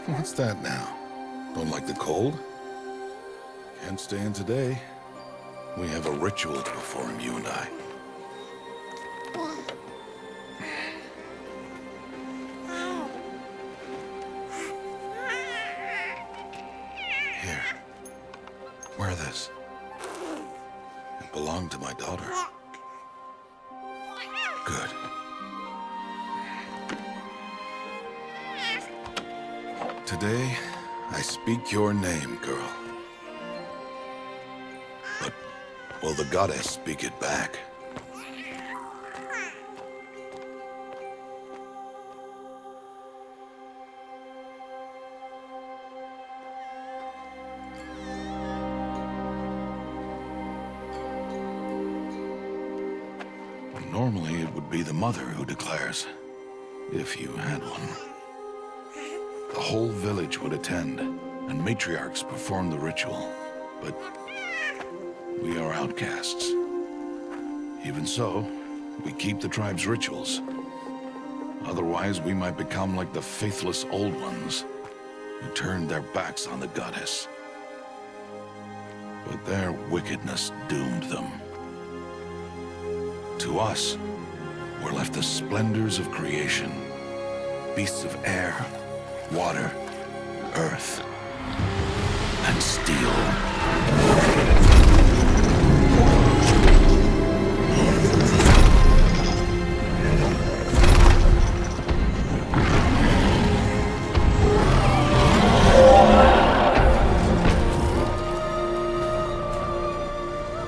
What's that now? Don't like the cold? Can't stay in today. We have a ritual to perform, you and I. Here. Wear this. It belonged to my daughter. Good. Today, I speak your name, girl. But will the goddess speak it back? Normally, it would be the mother who declares, if you had one. The whole village would attend, and matriarchs perform the ritual. But we are outcasts. Even so, we keep the tribe's rituals. Otherwise, we might become like the faithless old ones, who turned their backs on the goddess. But their wickedness doomed them. To us, were left the splendors of creation. Beasts of air, water, earth, and steel.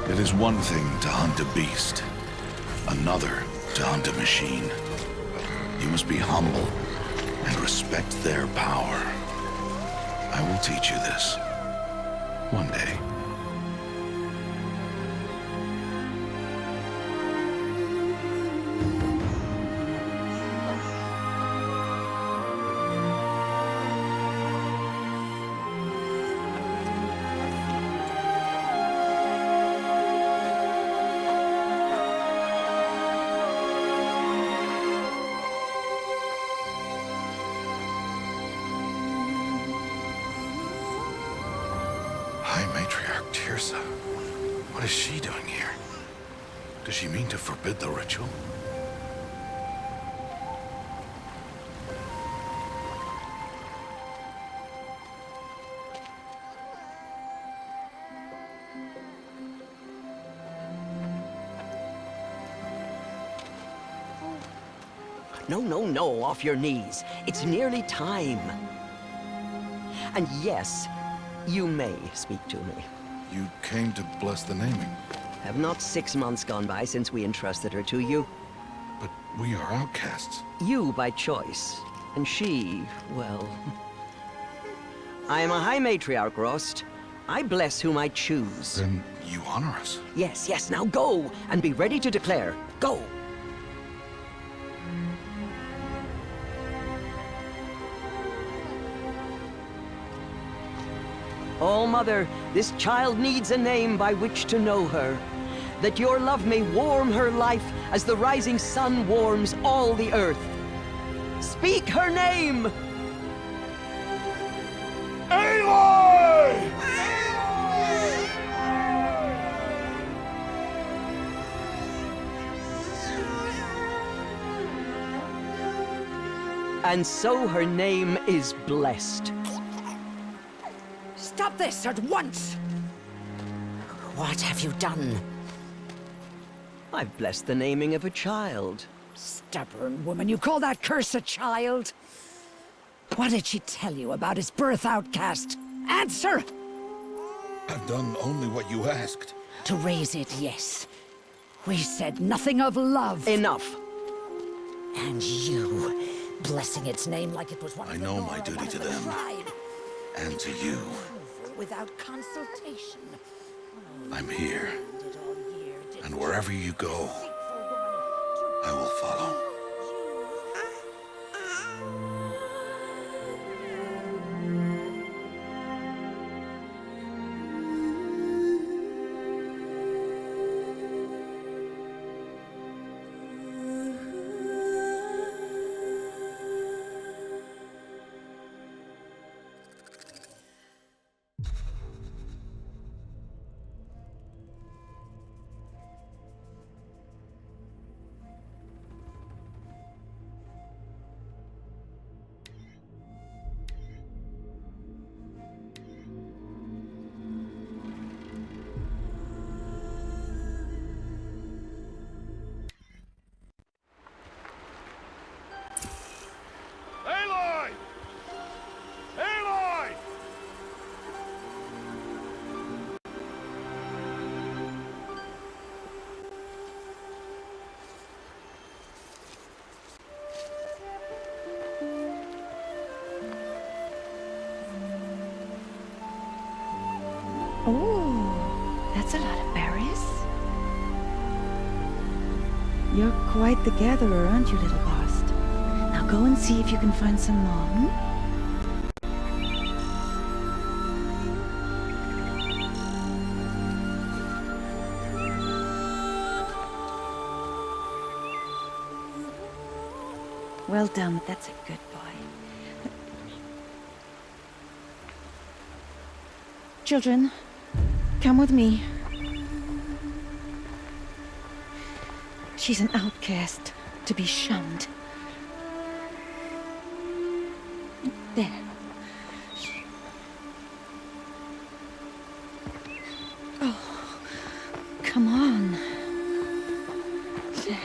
It is one thing to hunt a beast, another to hunt a machine. You must be humble and respect their power. I will teach you this one day. High Matriarch Teersa. What is she doing here? Does she mean to forbid the ritual? No, no, no, off your knees. It's nearly time. And yes, you may speak to me. You came to bless the naming, Have not 6 months gone by since we entrusted her to you? but we are outcasts. You by choice, and she, well... I am a High Matriarch, Rost. I bless whom I choose. Then you honor us. Yes, yes, now go, and be ready to declare. Go! Oh, Mother, this child needs a name by which to know her. That your love may warm her life as the rising sun warms all the earth. Speak her name! Aloy! And so her name is blessed. Stop this at once! What have you done? I've blessed the naming of a child. Stubborn woman, you call that curse a child? What did she tell you about his birth, outcast? Answer! I've done only what you asked. To raise it, yes. We said nothing of love. Enough. And you, blessing its name like it was one of I the know Nora, my duty one of to the them. tribe. And to you. Without consultation. I'm here. Did all year, did And wherever you go, I will follow. You're quite the gatherer, aren't you, little Bast? Now go and see if you can find some more, hmm? Well done, that's a good boy. Children, come with me. She's an outcast, to be shunned. There. Oh, come on. There.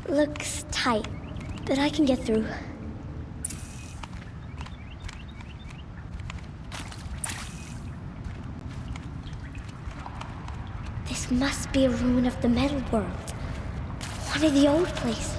Looks tight, but I can get through. This must be a ruin of the Metal World. One of the old places.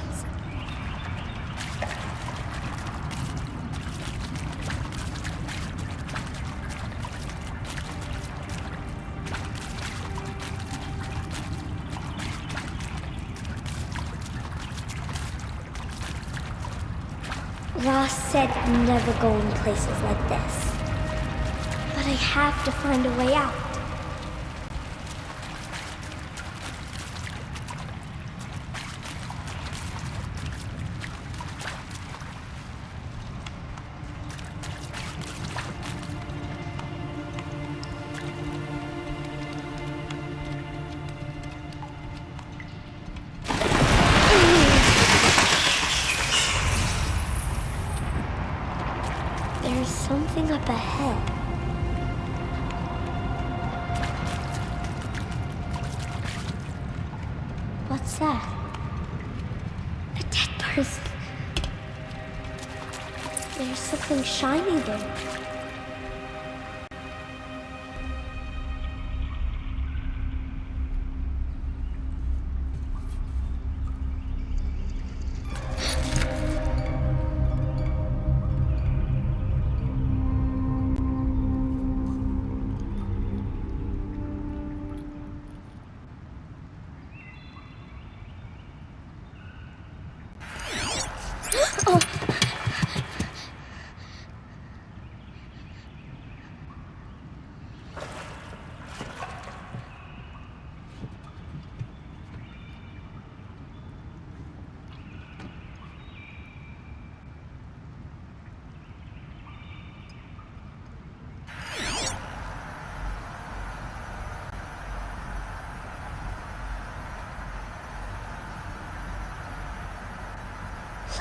Ross said never go in places like this. But I have to find a way out. There's something up ahead. What's that? A dead person. There's something shiny there.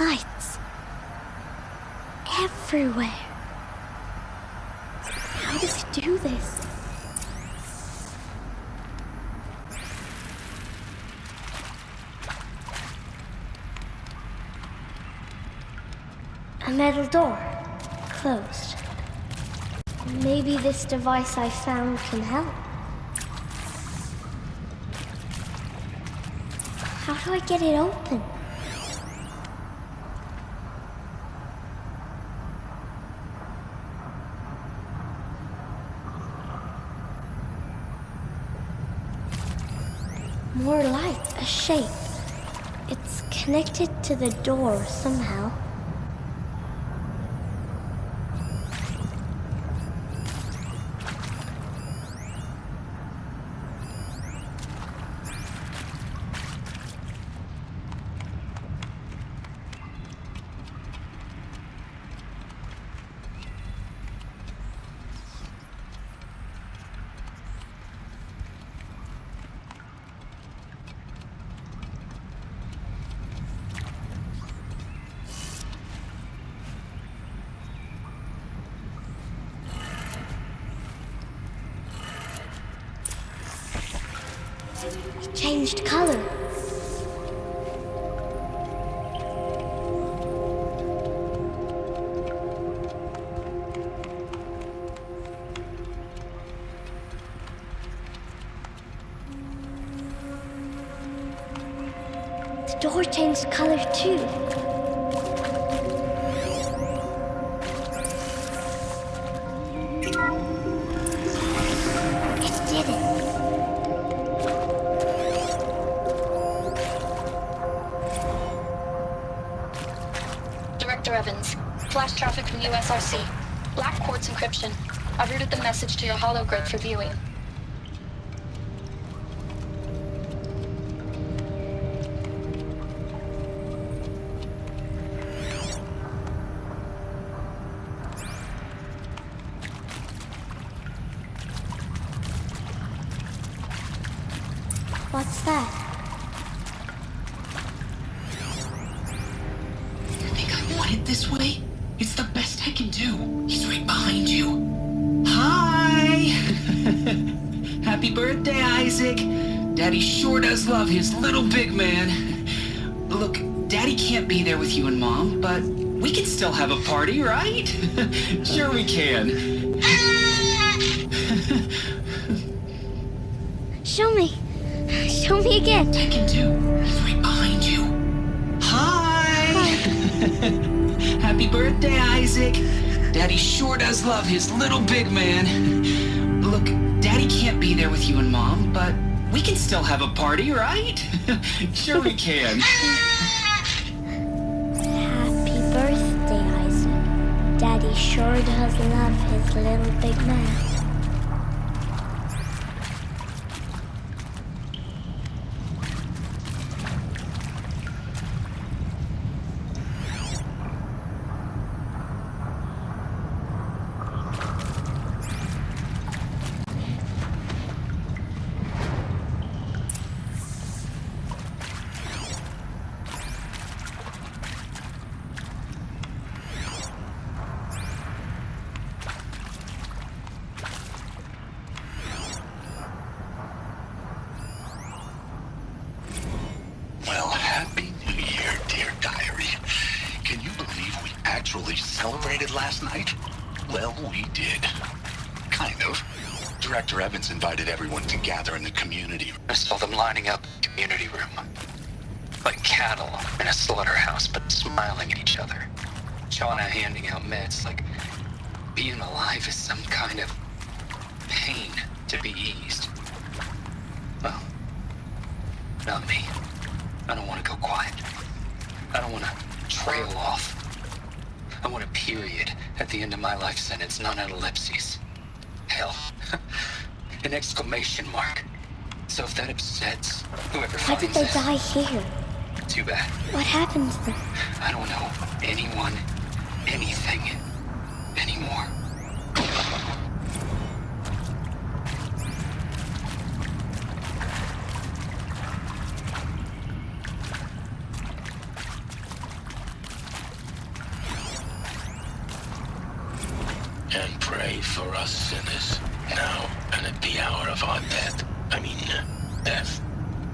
Lights. Everywhere. How does it do this? A metal door. Closed. Maybe this device I found can help. How do I get it open? More light, a shape. It's connected to the door somehow. changed color. The door changed color too. It did it. Director Evans, flash traffic from USRC. Black quartz encryption. I've routed the message to your hologrid for viewing. What's that? You think I want it this way? It's the best I can do. He's right behind you. Hi! Happy birthday, Isaac. Daddy sure does love his little big man. Look, Daddy can't be there with you and Mom, but we can still have a party, right? Sure we can. Show me. Show me again. I can do. He's right behind you. Hi! Happy birthday, Isaac. Daddy sure does love his little big man. Look, Daddy can't be there with you and Mom, but we can still have a party, right? Sure we can. Happy birthday, Isaac. Daddy sure does love his little big man. Well, happy New Year, dear diary. Can you believe we actually celebrated last night? Well, we did. Kind of. Director Evans invited everyone to gather in the community. I saw them lining up in the community room. Like cattle in a slaughterhouse, but smiling at each other. Shauna handing out meds like being alive is some kind of pain to be eased. Well, not me. I don't want to go quiet. I don't want to trail off. I want a period at the end of my life sentence, not an ellipses. Hell, an exclamation mark. So if that upsets whoever Why did finds they this, die here? too bad. What happened to them? I don't know anyone, anything, anymore. And pray for us sinners, now and at the hour of our death. Death.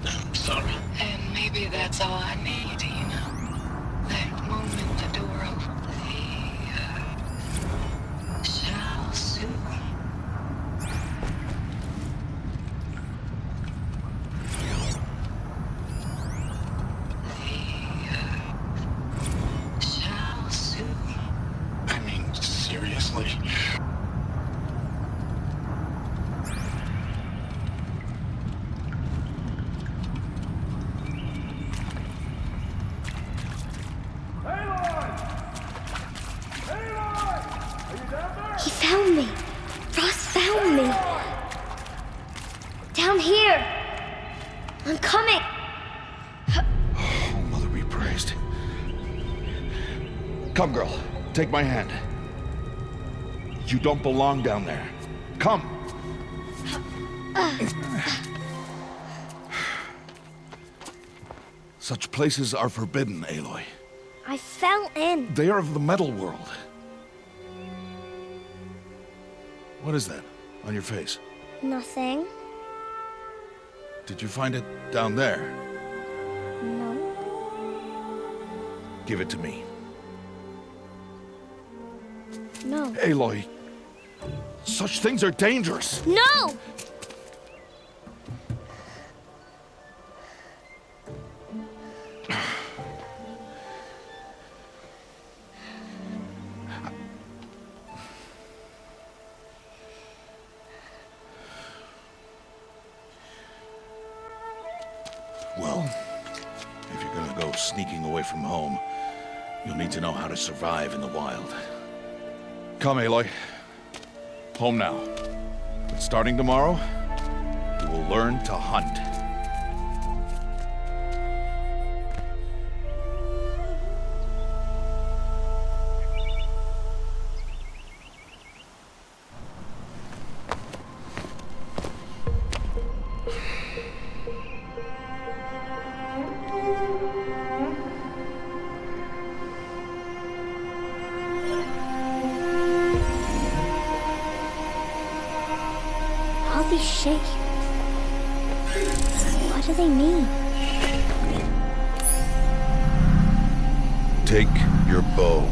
I'm sorry. And maybe that's all I need, you know? That moment the door opens. They shall soon. They shall soon. Seriously? He found me. Ross found me. Down here. I'm coming. Oh, Mother be praised. Come, girl. Take my hand. You don't belong down there. Come. Such places are forbidden, Aloy. I fell in. They are of the metal world. What is that on your face? Nothing. Did you find it down there? No. Give it to me. No. Aloy, such things are dangerous. No! Well, if you're gonna go sneaking away from home, you'll need to know how to survive in the wild. Come, Aloy. Home now. But starting tomorrow, you will learn to hunt. All these shapes. What do they mean? Take your bow.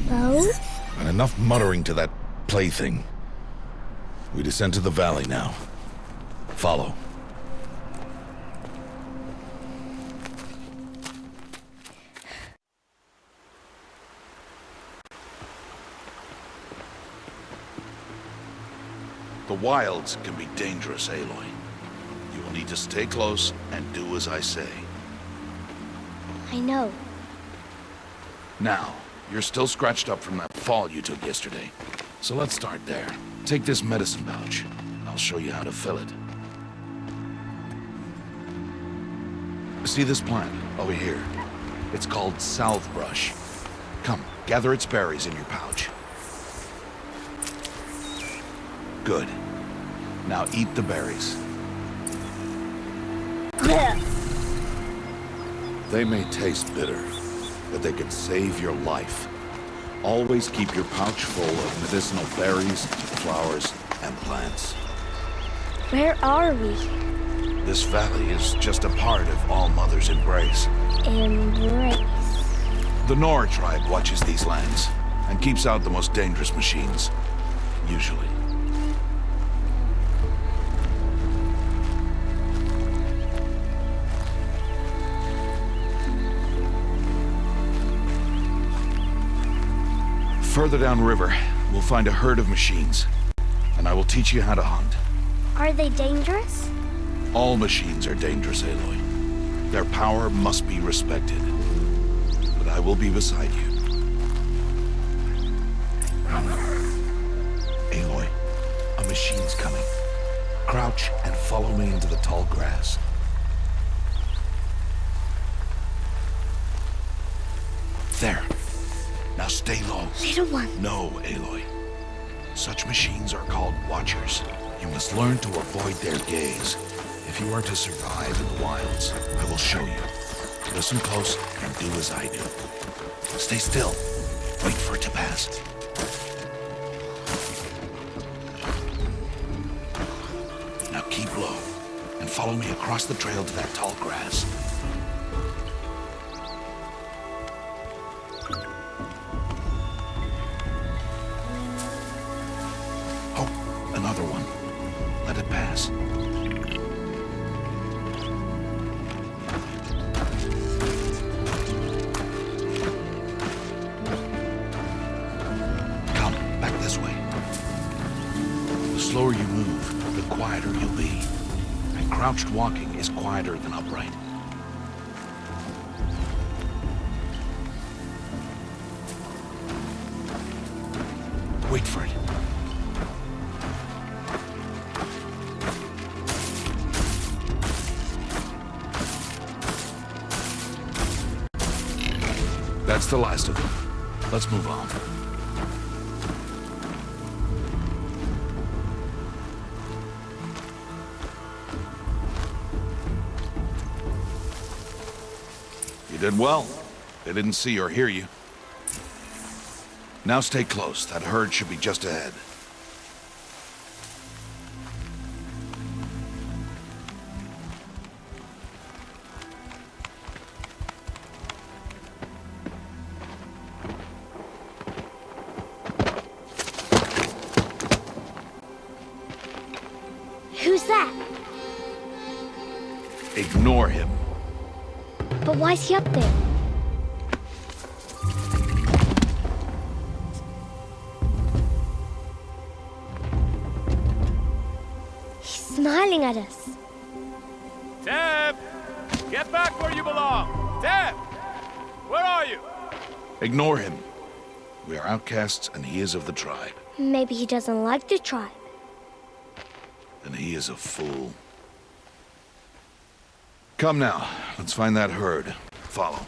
Bow? And enough muttering to that plaything. We descend to the valley now. Follow. The wilds can be dangerous, Aloy. You will need to stay close and do as I say. I know. Now, you're still scratched up from that fall you took yesterday. So let's start there. Take this medicine pouch. I'll show you how to fill it. See this plant over here? It's called salve brush. Come, gather its berries in your pouch. Good. Now eat the berries. They may taste bitter, but they can save your life. Always keep your pouch full of medicinal berries, flowers, and plants. Where are we? This valley is just a part of All Mother's embrace. Embrace. The Nora tribe watches these lands and keeps out the most dangerous machines. Usually. Further downriver, we'll find a herd of machines, and I will teach you how to hunt. Are they dangerous? All machines are dangerous, Aloy. Their power must be respected. But I will be beside you. Aloy, a machine's coming. Crouch and follow me into the tall grass. There. Now stay low. Little one. No, Aloy. Such machines are called Watchers. You must learn to avoid their gaze. If you are to survive in the wilds, I will show you. Listen close and do as I do. Stay still. Wait for it to pass. Now keep low and follow me across the trail to that tall grass. Oh, another one. Let it pass. Come, back this way. The slower you move, the quieter you'll be. And crouched walking is quieter than upright. Wait for it. That's the last of them. Let's move on. You did well. They didn't see or hear you. Now stay close. That herd should be just ahead. Who's that? Ignore him. But why's he up there? He's smiling at us. Teb! Get back where you belong! Teb! Where are you? Ignore him. We are outcasts, and he is of the tribe. Maybe he doesn't like the tribe. And he is a fool. Come now, let's find that herd. Follow.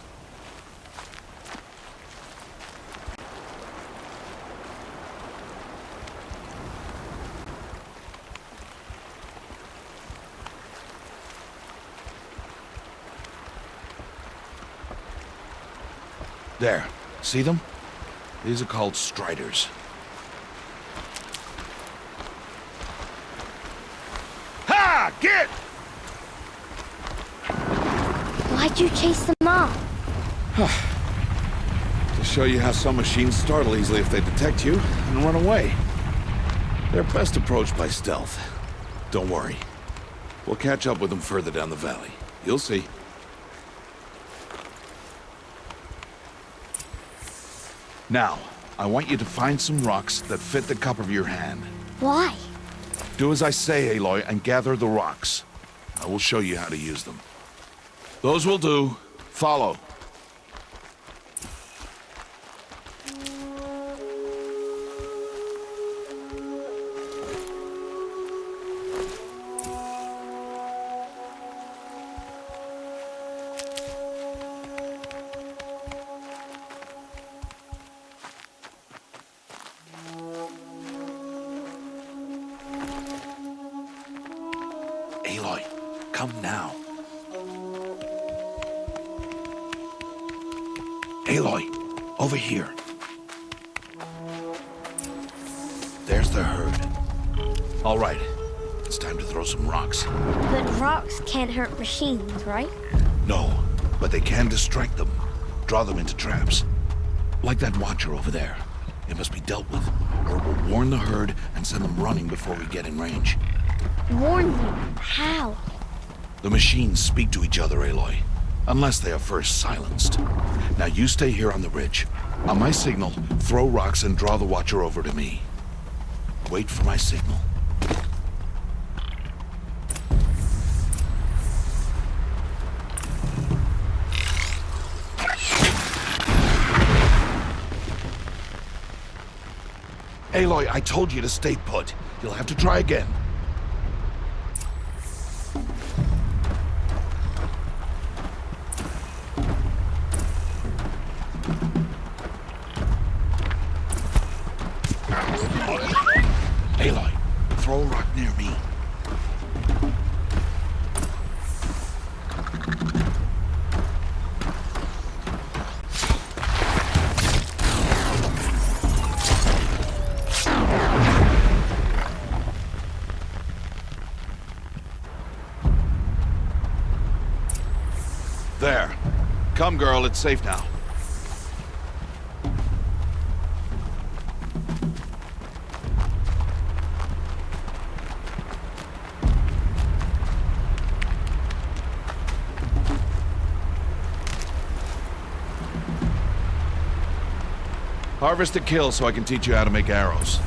There. See them? These are called striders. Ha! Get! Why'd you chase them off? To show you how some machines startle easily if they detect you and run away. They're best approached by stealth. Don't worry. We'll catch up with them further down the valley. You'll see. Now, I want you to find some rocks that fit the cup of your hand. Why? Do as I say, Aloy, and gather the rocks. I will show you how to use them. Those will do. Follow. Aloy, come now. Aloy, over here. There's the herd. All right, it's time to throw some rocks. But rocks can't hurt machines, right? No, but they can distract them. Draw them into traps. Like that watcher over there. It must be dealt with, or it will warn the herd and send them running before we get in range. Warn them? How? The machines speak to each other, Aloy. Unless they are first silenced. Now you stay here on the ridge. On my signal, throw rocks and draw the watcher over to me. Wait for my signal. Aloy, I told you to stay put. You'll have to try again. Aloy, throw a rock near me. There. Come, girl, it's safe now. Harvest a kill so I can teach you how to make arrows.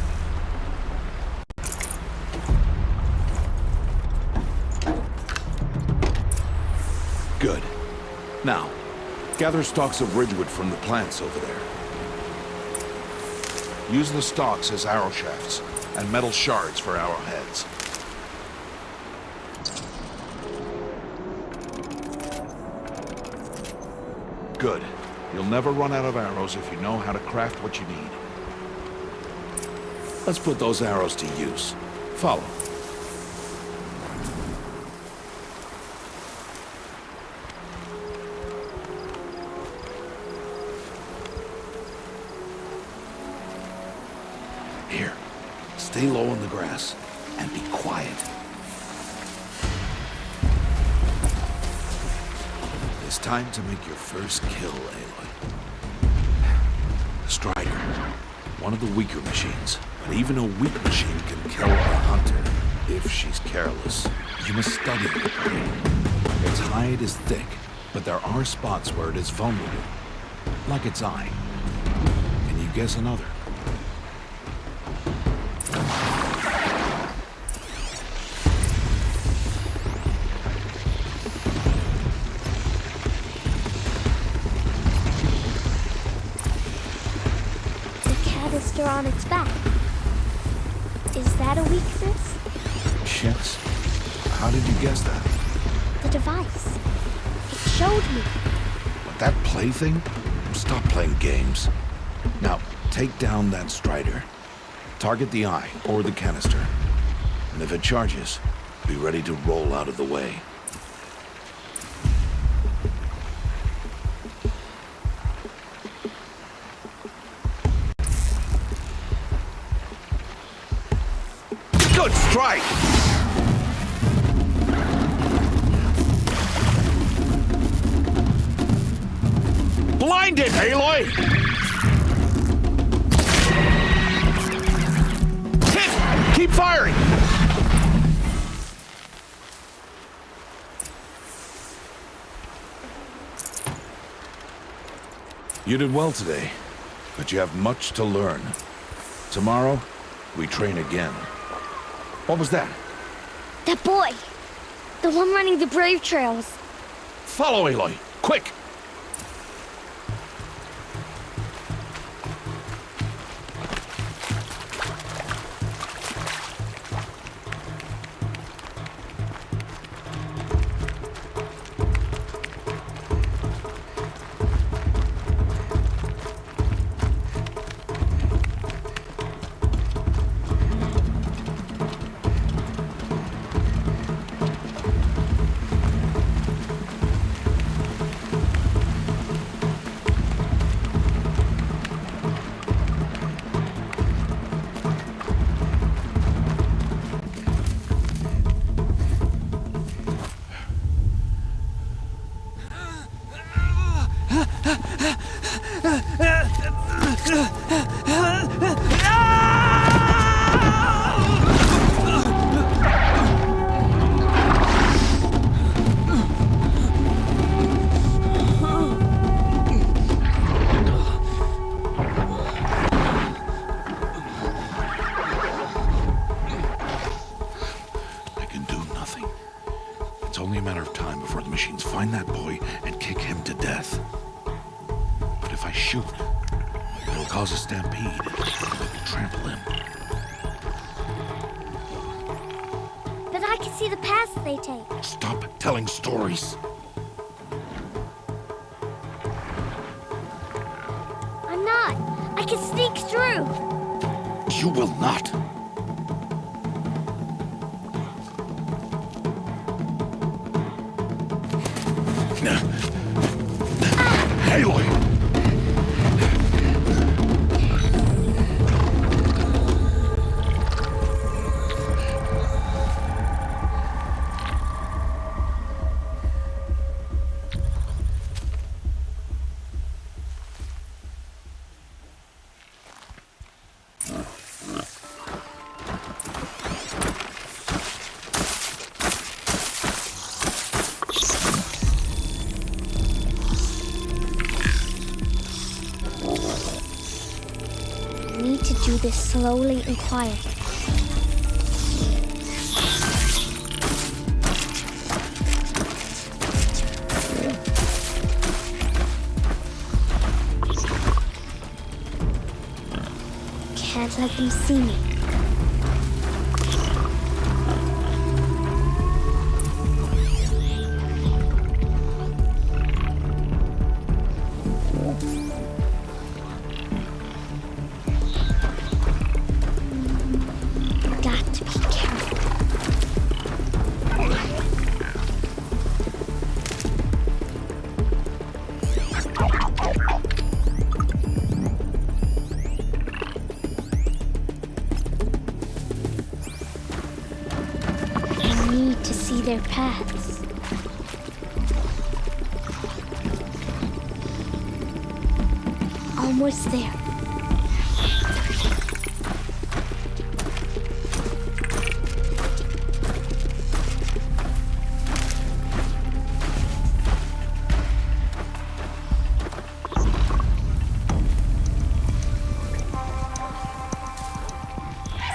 Good. Now, gather stalks of ridgewood from the plants over there. Use the stalks as arrow shafts, and metal shards for arrowheads. Good. You'll never run out of arrows if you know how to craft what you need. Let's put those arrows to use. Follow. Here, stay low on the grass and be quiet. It's time to make your first kill, Aloy. Strider, one of the weaker machines, but even a weak machine can kill a hunter if she's careless. You must study the prey. Its hide is thick, but there are spots where it is vulnerable, like its eye. Can you guess another? On its back. Is that a weakness? Yes. How did you guess that? The device. It showed me. What, that plaything? Stop playing games. Now, take down that Strider. Target the eye or the canister. And if it charges, be ready to roll out of the way. Good strike! Blind it, Aloy! Hit! Keep firing! You did well today, but you have much to learn. Tomorrow, we train again. What was that? That boy! The one running the brave trails. Follow Aloy, quick! It's only a matter of time before the machines find that boy and kick him to death. But if I shoot, it'll cause a stampede. It'll trample him. But I can see the paths they take. Stop telling stories. I'm not. I can sneak through. You will not. Aloy! Do this slowly and quietly. Can't let them see me. their paths. Almost there.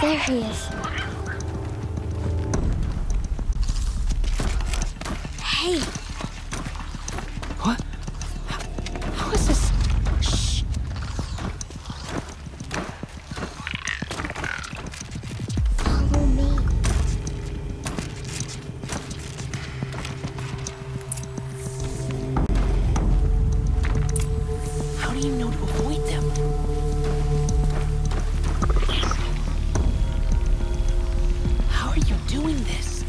There he is. Hey. What? How is this? Shh. Follow me. How do you know to avoid them? How are you doing this?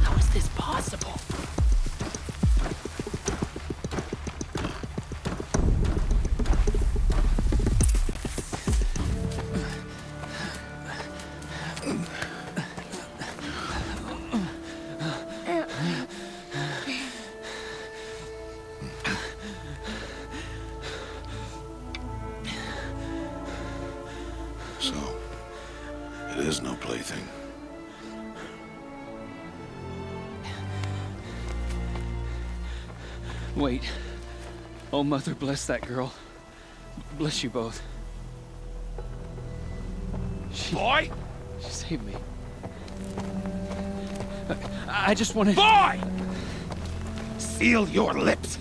How is this possible? So, it is no plaything. Wait. Oh, Mother, bless that girl. Bless you both. Boy! She saved me. I just wanted... Boy! Seal your lips!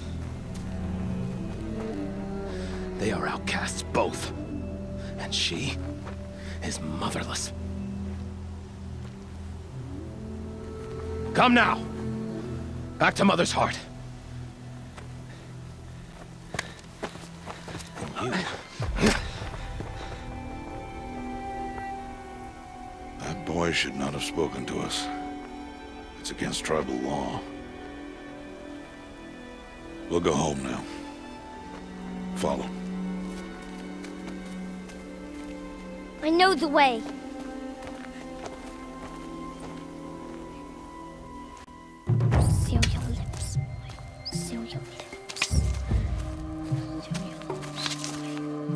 They are outcasts, both. And she is motherless. Come now! Back to Mother's heart. And you... That boy should not have spoken to us. It's against tribal law. We'll go home now. Follow. I know the way. Seal your lips. Seal your lips. Seal your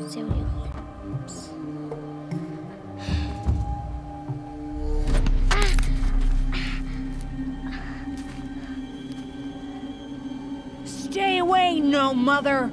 lips. Seal your lips. Stay away, no mother!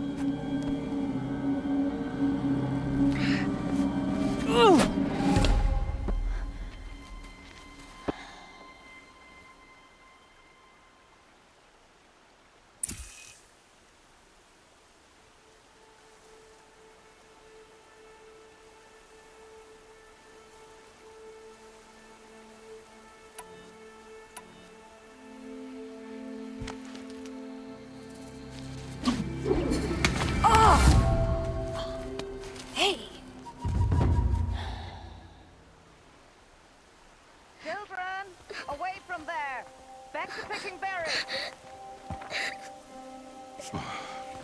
Hey! Children, away from there. Back to picking berries.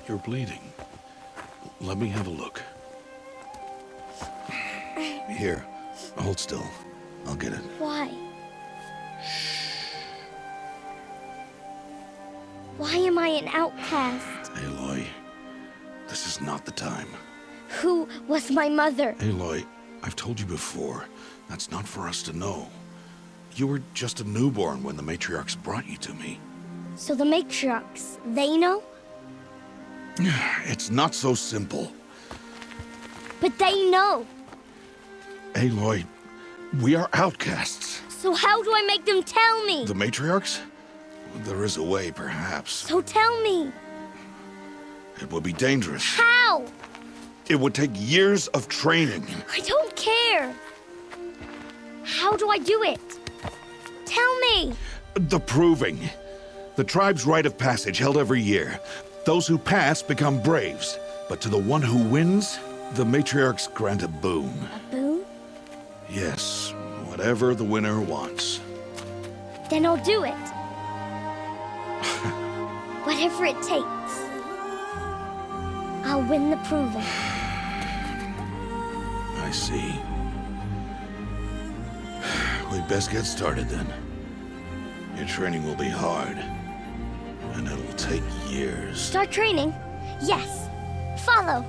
You're bleeding. Let me have a look. Here, hold still. I'll get it. Why? Why am I an outcast? Aloy, this is not the time. Who was my mother? Aloy, I've told you before, that's not for us to know. You were just a newborn when the matriarchs brought you to me. So the matriarchs, they know? It's not so simple. But they know. Aloy, we are outcasts. So how do I make them tell me? The matriarchs? There is a way, perhaps. So tell me. It would be dangerous. How? It would take years of training. I don't care. How do I do it? Tell me. The proving. The tribe's rite of passage held every year. Those who pass become braves. But to the one who wins, the matriarchs grant a boon. A boon? Yes, Whatever the winner wants. Then I'll do it. Whatever it takes. I'll win the proving. I see. We'd best get started then. Your training will be hard, and it'll take years. Start training? Yes. Follow.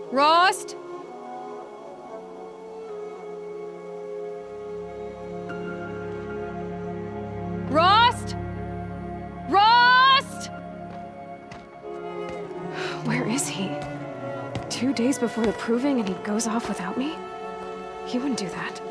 Rost? Rost? Rost? Where is he? 2 days before the proving and he goes off without me? He wouldn't do that.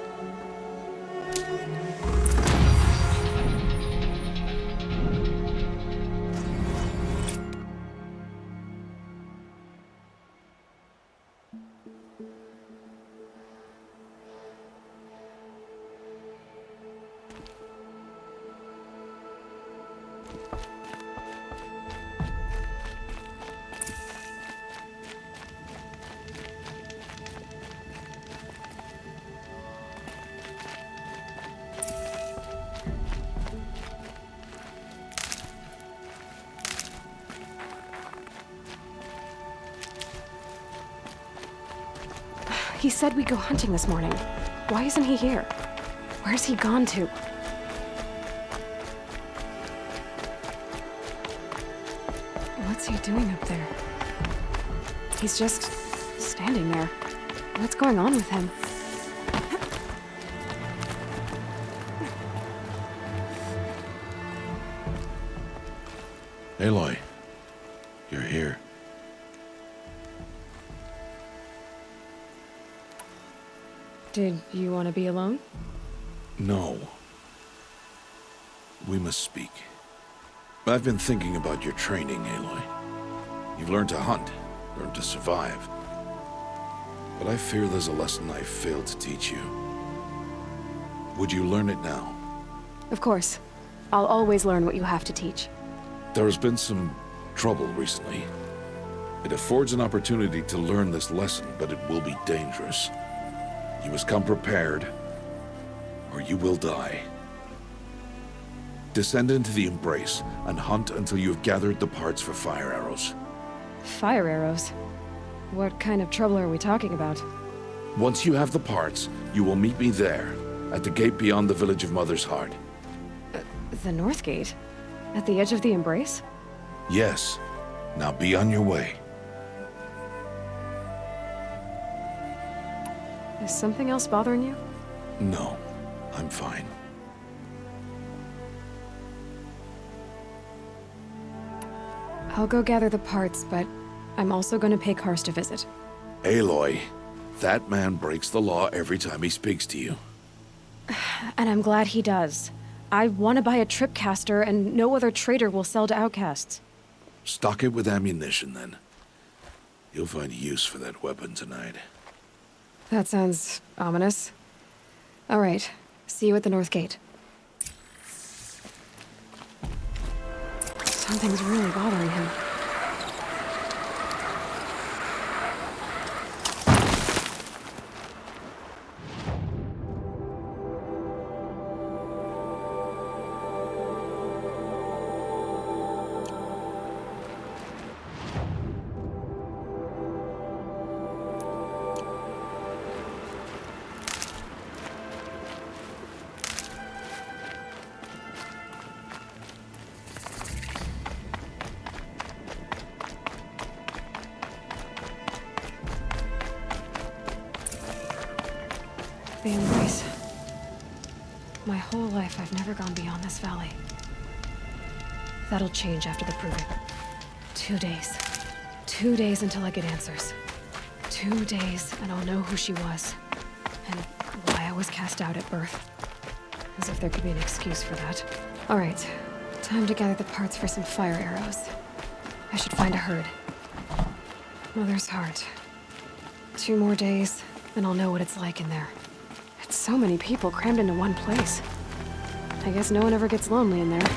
He said we'd go hunting this morning. Why isn't he here? Where's he gone to? What's he doing up there? He's just standing there. What's going on with him? Aloy, you're here. Did you want to be alone? No. We must speak. I've been thinking about your training, Aloy. You've learned to hunt, learned to survive. But I fear there's a lesson I failed to teach you. Would you learn it now? Of course. I'll always learn what you have to teach. There has been some trouble recently. It affords an opportunity to learn this lesson, but it will be dangerous. You must come prepared, or you will die. Descend into the Embrace and hunt until you have gathered the parts for fire arrows. Fire arrows? What kind of trouble are we talking about? Once you have the parts, you will meet me there, at the gate beyond the village of Mother's Heart. The North Gate? At the edge of the Embrace? Yes. Now be on your way. Is something else bothering you? No, I'm fine. I'll go gather the parts, but I'm also going to pay Karst a visit. Aloy, that man breaks the law every time he speaks to you. And I'm glad he does. I want to buy a tripcaster, and no other trader will sell to outcasts. Stock it with ammunition, then. You'll find use for that weapon tonight. That sounds ominous. All right, see you at the North Gate. Something's really bothering him. The Embrace. My whole life, I've never gone beyond this valley. That'll change after the proving. 2 days. 2 days until I get answers. 2 days, and I'll know who she was. And why I was cast out at birth. As if there could be an excuse for that. All right, time to gather the parts for some fire arrows. I should find a herd. Mother's Heart. 2 more days, and I'll know what it's like in there. It's so many people crammed into one place. I guess no one ever gets lonely in there.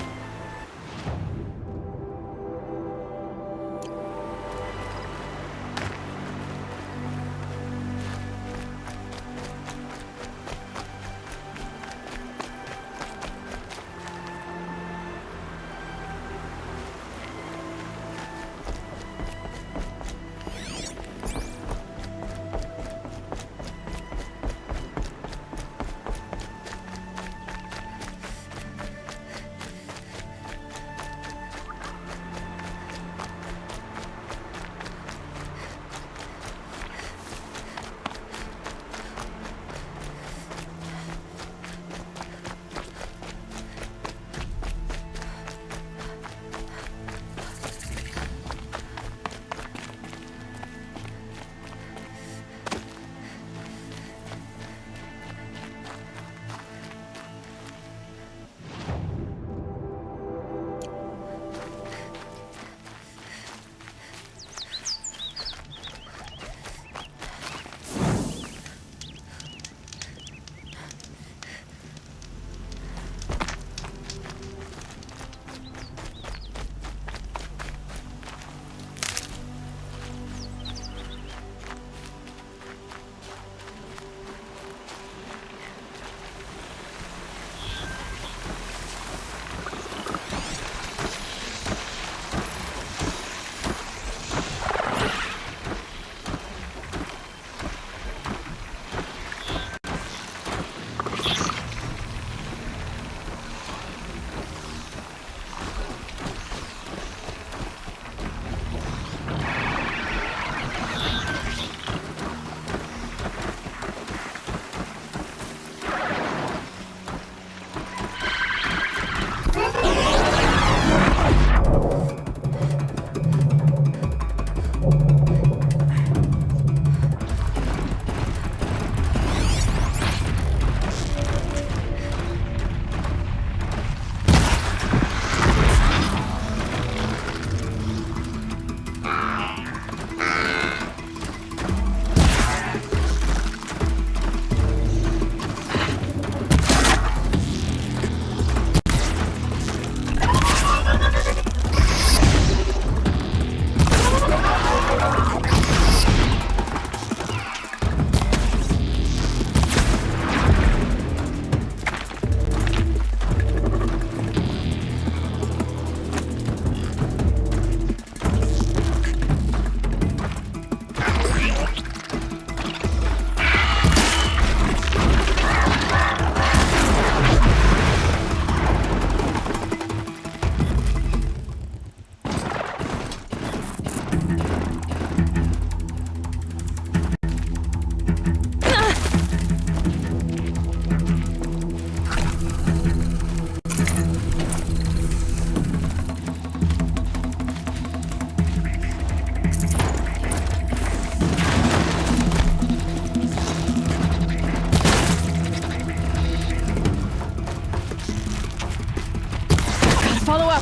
Follow up.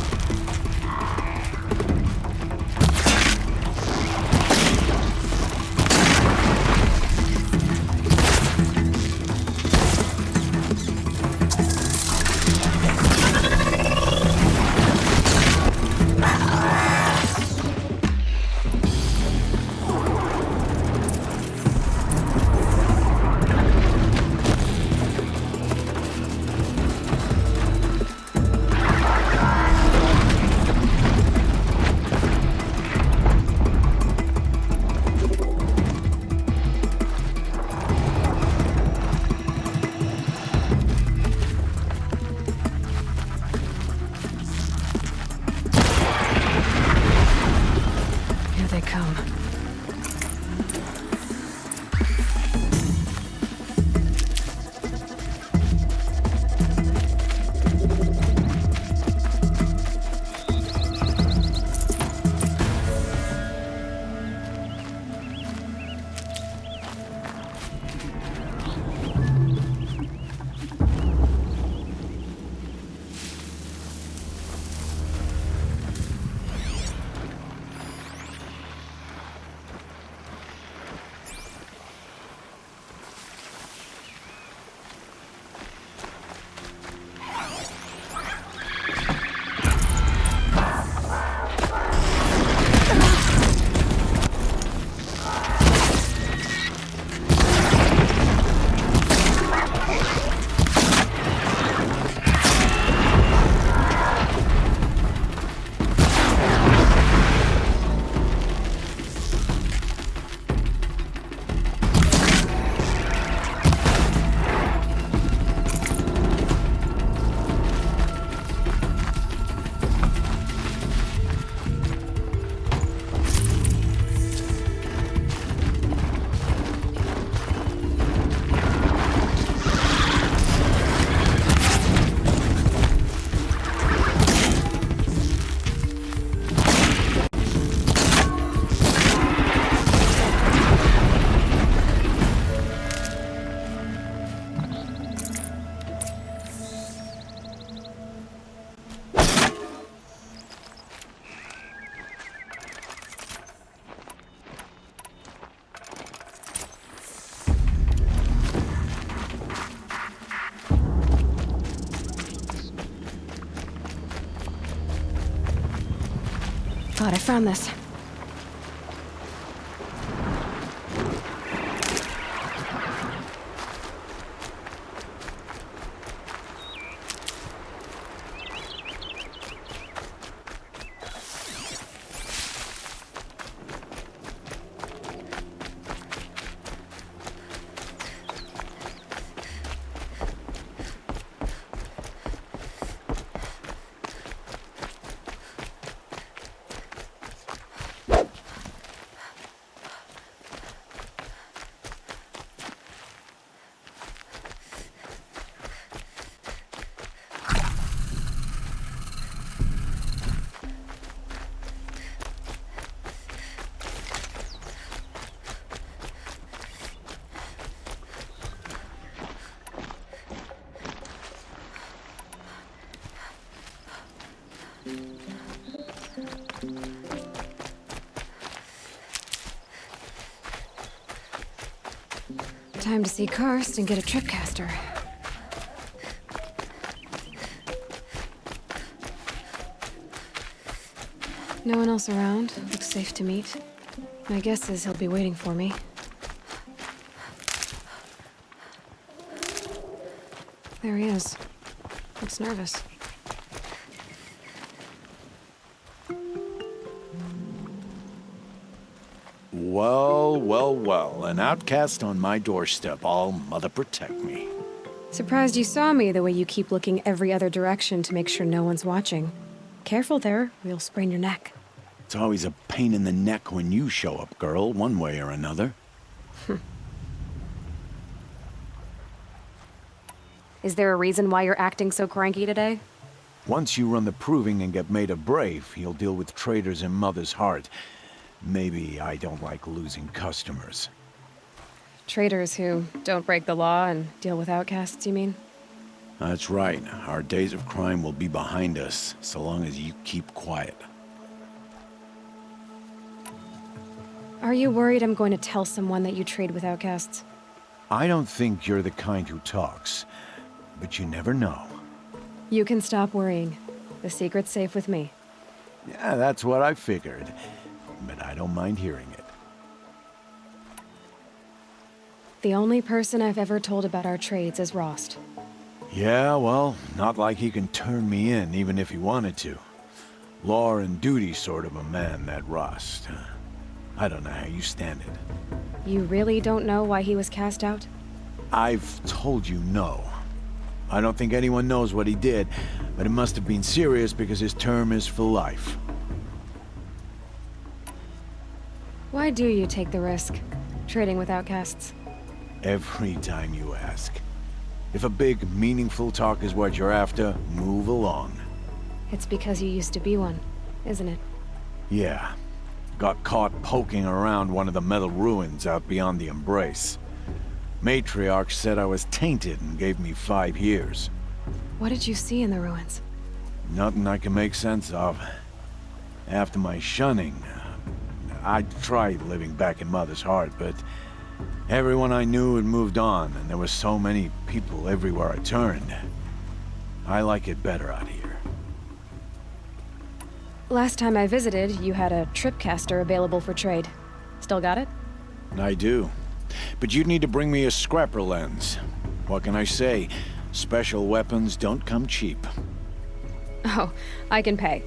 Thought I found this. Time to see Karst and get a tripcaster. No one else around. Looks safe to meet. My guess is he'll be waiting for me. There he is. Looks nervous. Well, well, well. An outcast on my doorstep. All mother protect me. Surprised you saw me the way you keep looking every other direction to make sure no one's watching. Careful there, or you'll sprain your neck. It's always a pain in the neck when you show up, girl, one way or another. Is there a reason why you're acting so cranky today? Once you run the proving and get made a brave, you'll deal with traitors in Mother's Heart. Maybe I don't like losing customers. Traitors who don't break the law and deal with outcasts, you mean? That's right. Our days of crime will be behind us, so long as you keep quiet. Are you worried I'm going to tell someone that you trade with outcasts? I don't think you're the kind who talks, but you never know. You can stop worrying. The secret's safe with me. Yeah, that's what I figured, but I don't mind hearing it. The only person I've ever told about our trades is Rost. Yeah, well, not like he can turn me in, even if he wanted to. Law and duty sort of a man, that Rost. I don't know how you stand it. You really don't know why he was cast out? I've told you no. I don't think anyone knows what he did, but it must have been serious because his term is for life. Why do you take the risk, trading with outcasts? Every time you ask. If a big, meaningful talk is what you're after, move along. It's because you used to be one, isn't it? Yeah. Got caught poking around one of the metal ruins out beyond the Embrace. Matriarch said I was tainted and gave me 5 years. What did you see in the ruins? Nothing I can make sense of. After my shunning, I tried living back in Mother's Heart, but everyone I knew had moved on, and there were so many people everywhere I turned. I like it better out here. Last time I visited, you had a tripcaster available for trade. Still got it? I do. But you'd need to bring me a scrapper lens. What can I say? Special weapons don't come cheap. Oh, I can pay.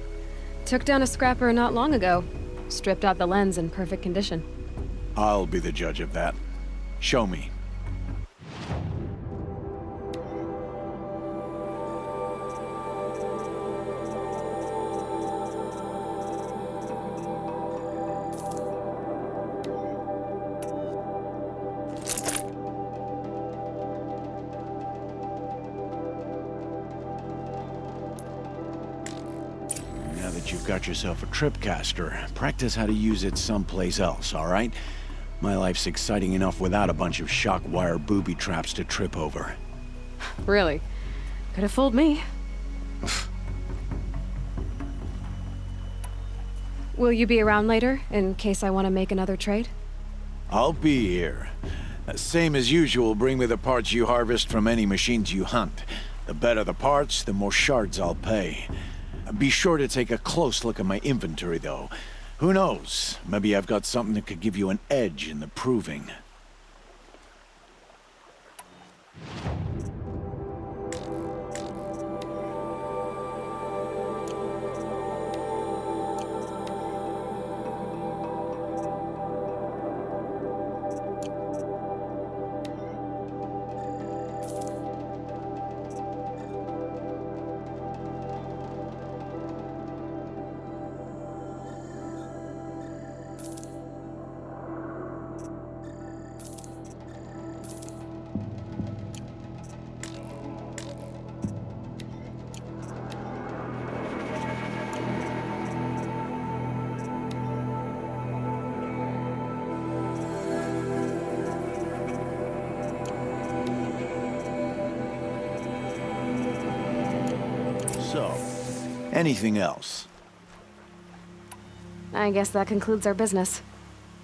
Took down a scrapper not long ago. Stripped out the lens in perfect condition. I'll be the judge of that. Show me. Now that you've got yourself a tripcaster, practice how to use it someplace else, all right? My life's exciting enough without a bunch of shock wire booby traps to trip over. Really? Could have fooled me. Will you be around later, in case I want to make another trade? I'll be here. Same as usual, bring me the parts you harvest from any machines you hunt. The better the parts, the more shards I'll pay. Be sure to take a close look at my inventory, though. Who knows? Maybe I've got something that could give you an edge in the proving. So, anything else? I guess that concludes our business.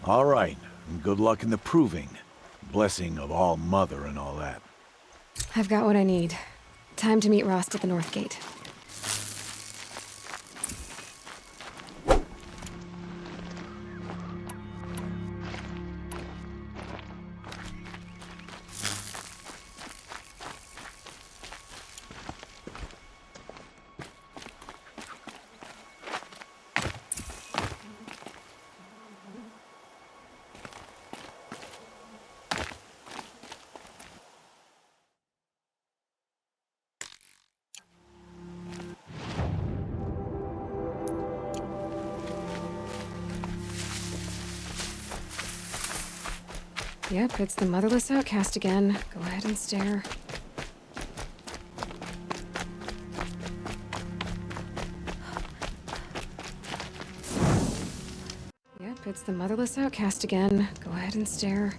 All right. Good luck in the proving. Blessing of All Mother and all that. I've got what I need. Time to meet Rost at the North Gate. Yep, it's the motherless outcast again. Go ahead and stare. Yep, it's the motherless outcast again. Go ahead and stare.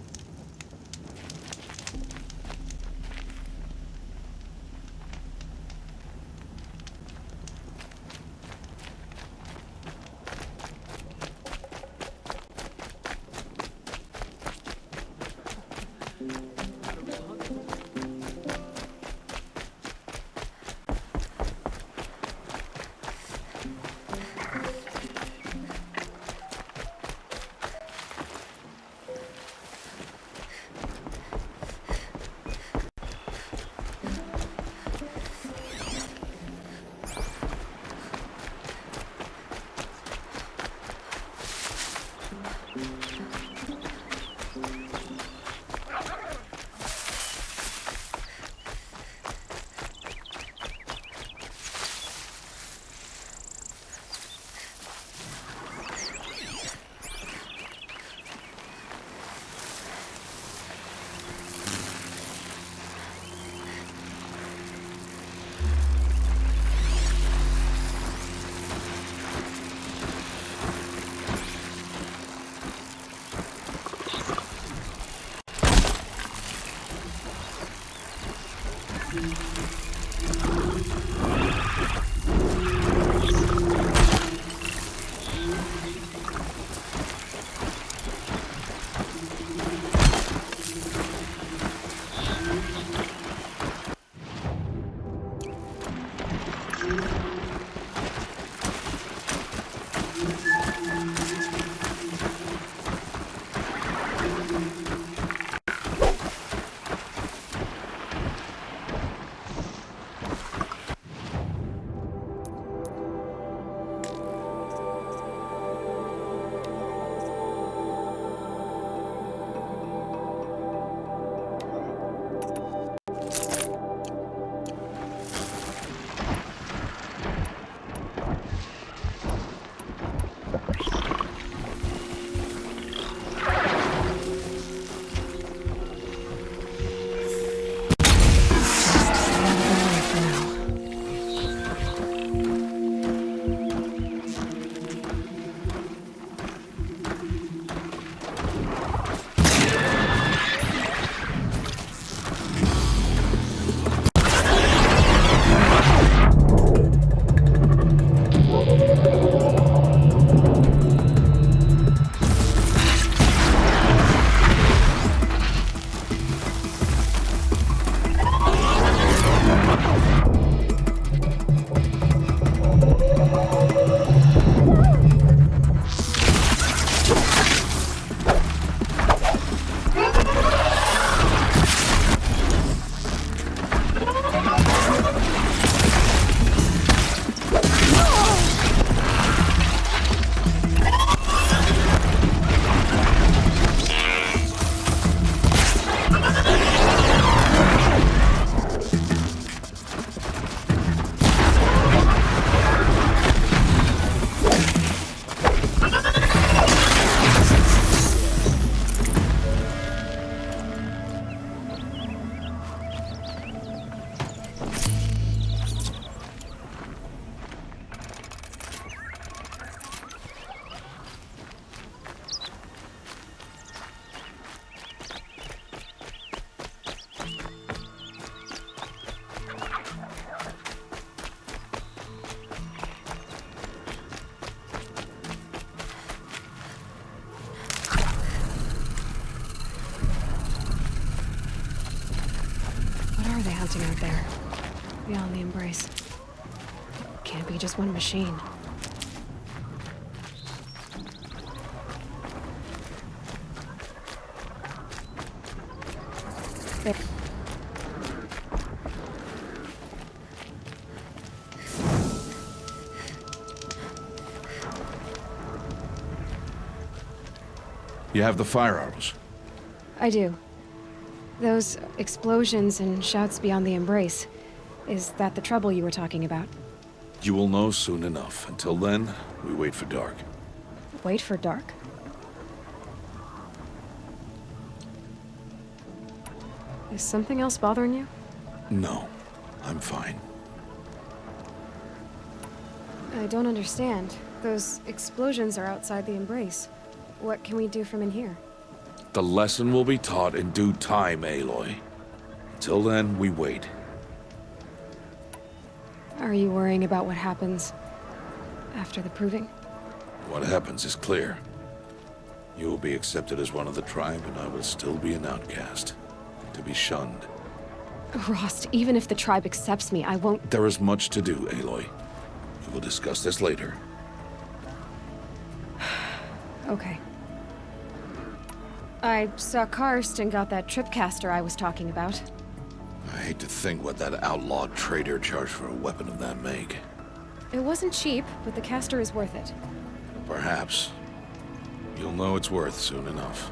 hunting out there, beyond the Embrace. Can't be just one machine. You have the fire arrows? I do. Those explosions and shouts beyond the Embrace. Is that the trouble you were talking about? You will know soon enough. Until then, we wait for dark. Wait for dark? Is something else bothering you? No, I'm fine. I don't understand. Those explosions are outside the Embrace. What can we do from in here? The lesson will be taught in due time, Aloy. Till then, we wait. Are you worrying about what happens after the Proving? What happens is clear. You will be accepted as one of the tribe, and I will still be an outcast. To be shunned. Rost, even if the tribe accepts me, I won't— There is much to do, Aloy. We will discuss this later. Okay. I saw Karst and got that tripcaster I was talking about. I hate to think what that outlawed trader charged for a weapon of that make. It wasn't cheap, but the caster is worth it. Perhaps. You'll know it's worth soon enough.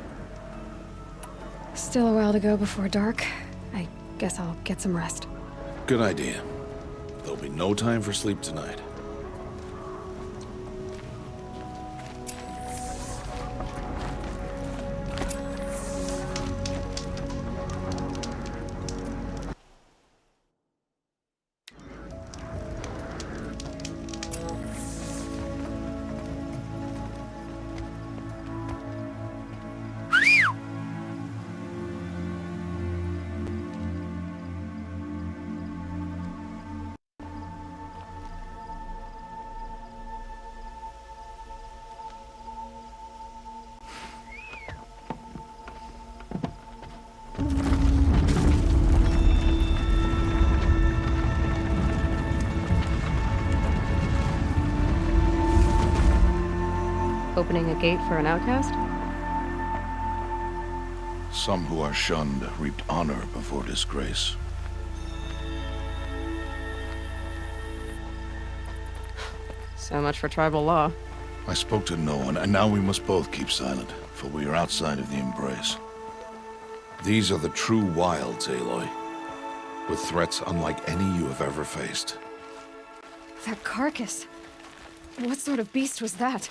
Still a while to go before dark. I guess I'll get some rest. Good idea. There'll be no time for sleep tonight. Opening a gate for an outcast? Some who are shunned reaped honor before disgrace. So much for tribal law. I spoke to no one, and now we must both keep silent, for we are outside of the Embrace. These are the true wilds, Aloy, with threats unlike any you have ever faced. That carcass. What sort of beast was that?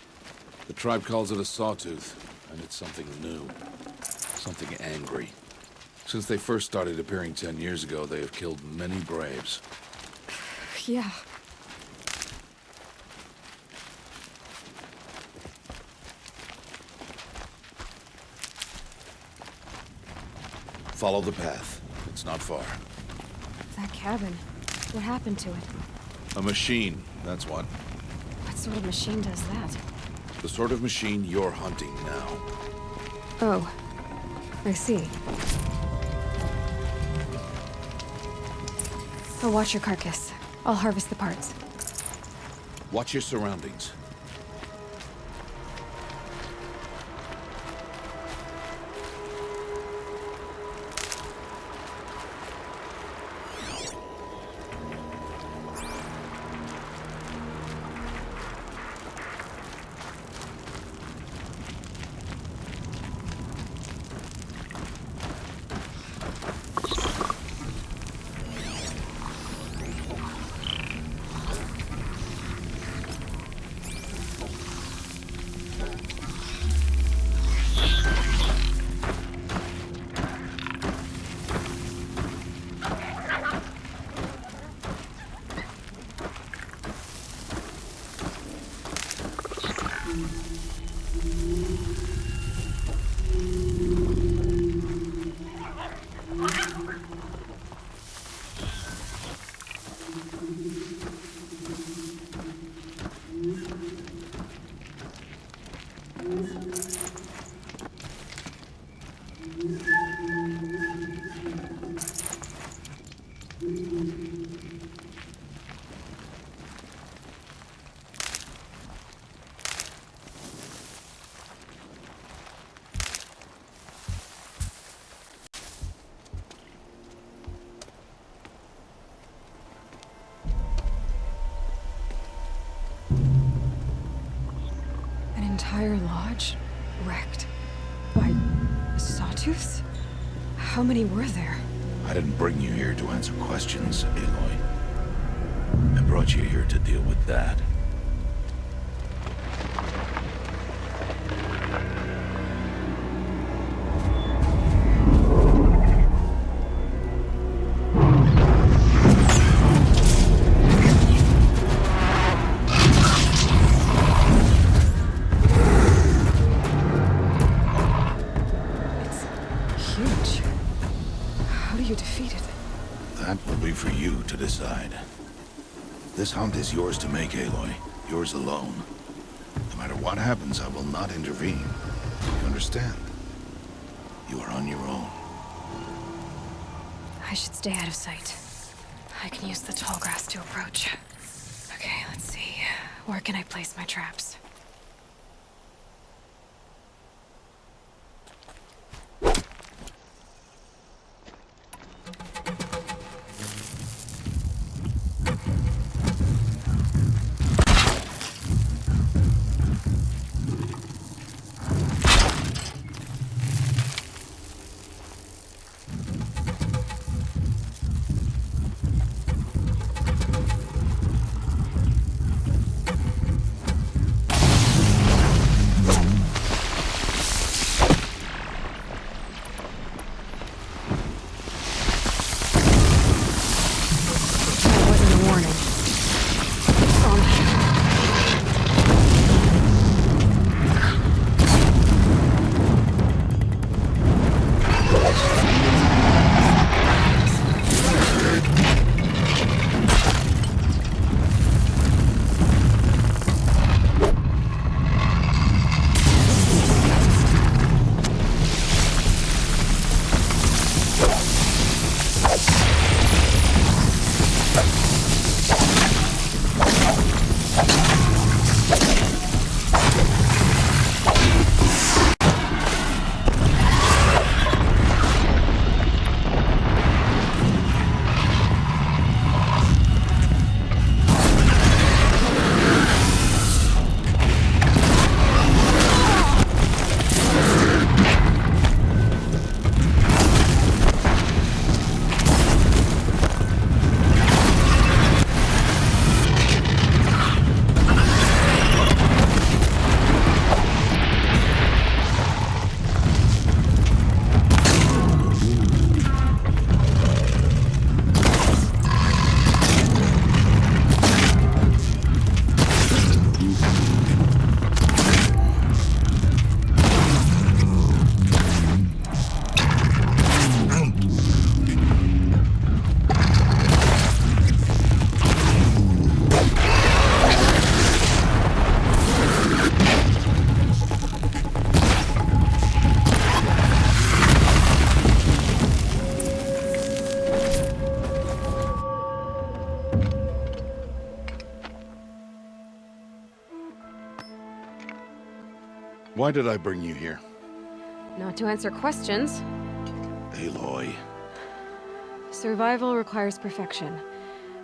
The tribe calls it a sawtooth, and it's something new. Something angry. Since they first started appearing 10 years ago, they have killed many braves. Yeah. Follow the path. It's not far. That cabin. What happened to it? A machine, that's what. What sort of machine does that? The sort of machine you're hunting now. Oh. I see. I'll watch your carcass. I'll harvest the parts. Watch your surroundings. Entire lodge wrecked by sawtooths? How many were there? I didn't bring you here to answer questions, Aloy. I brought you here to deal with that. Decide. This hunt is yours to make, Aloy. Yours alone. No matter what happens, I will not intervene. You understand? You are on your own. I should stay out of sight. I can use the tall grass to approach. Okay, let's see. Where can I place my traps? Why did I bring you here? Not to answer questions. Aloy. Survival requires perfection.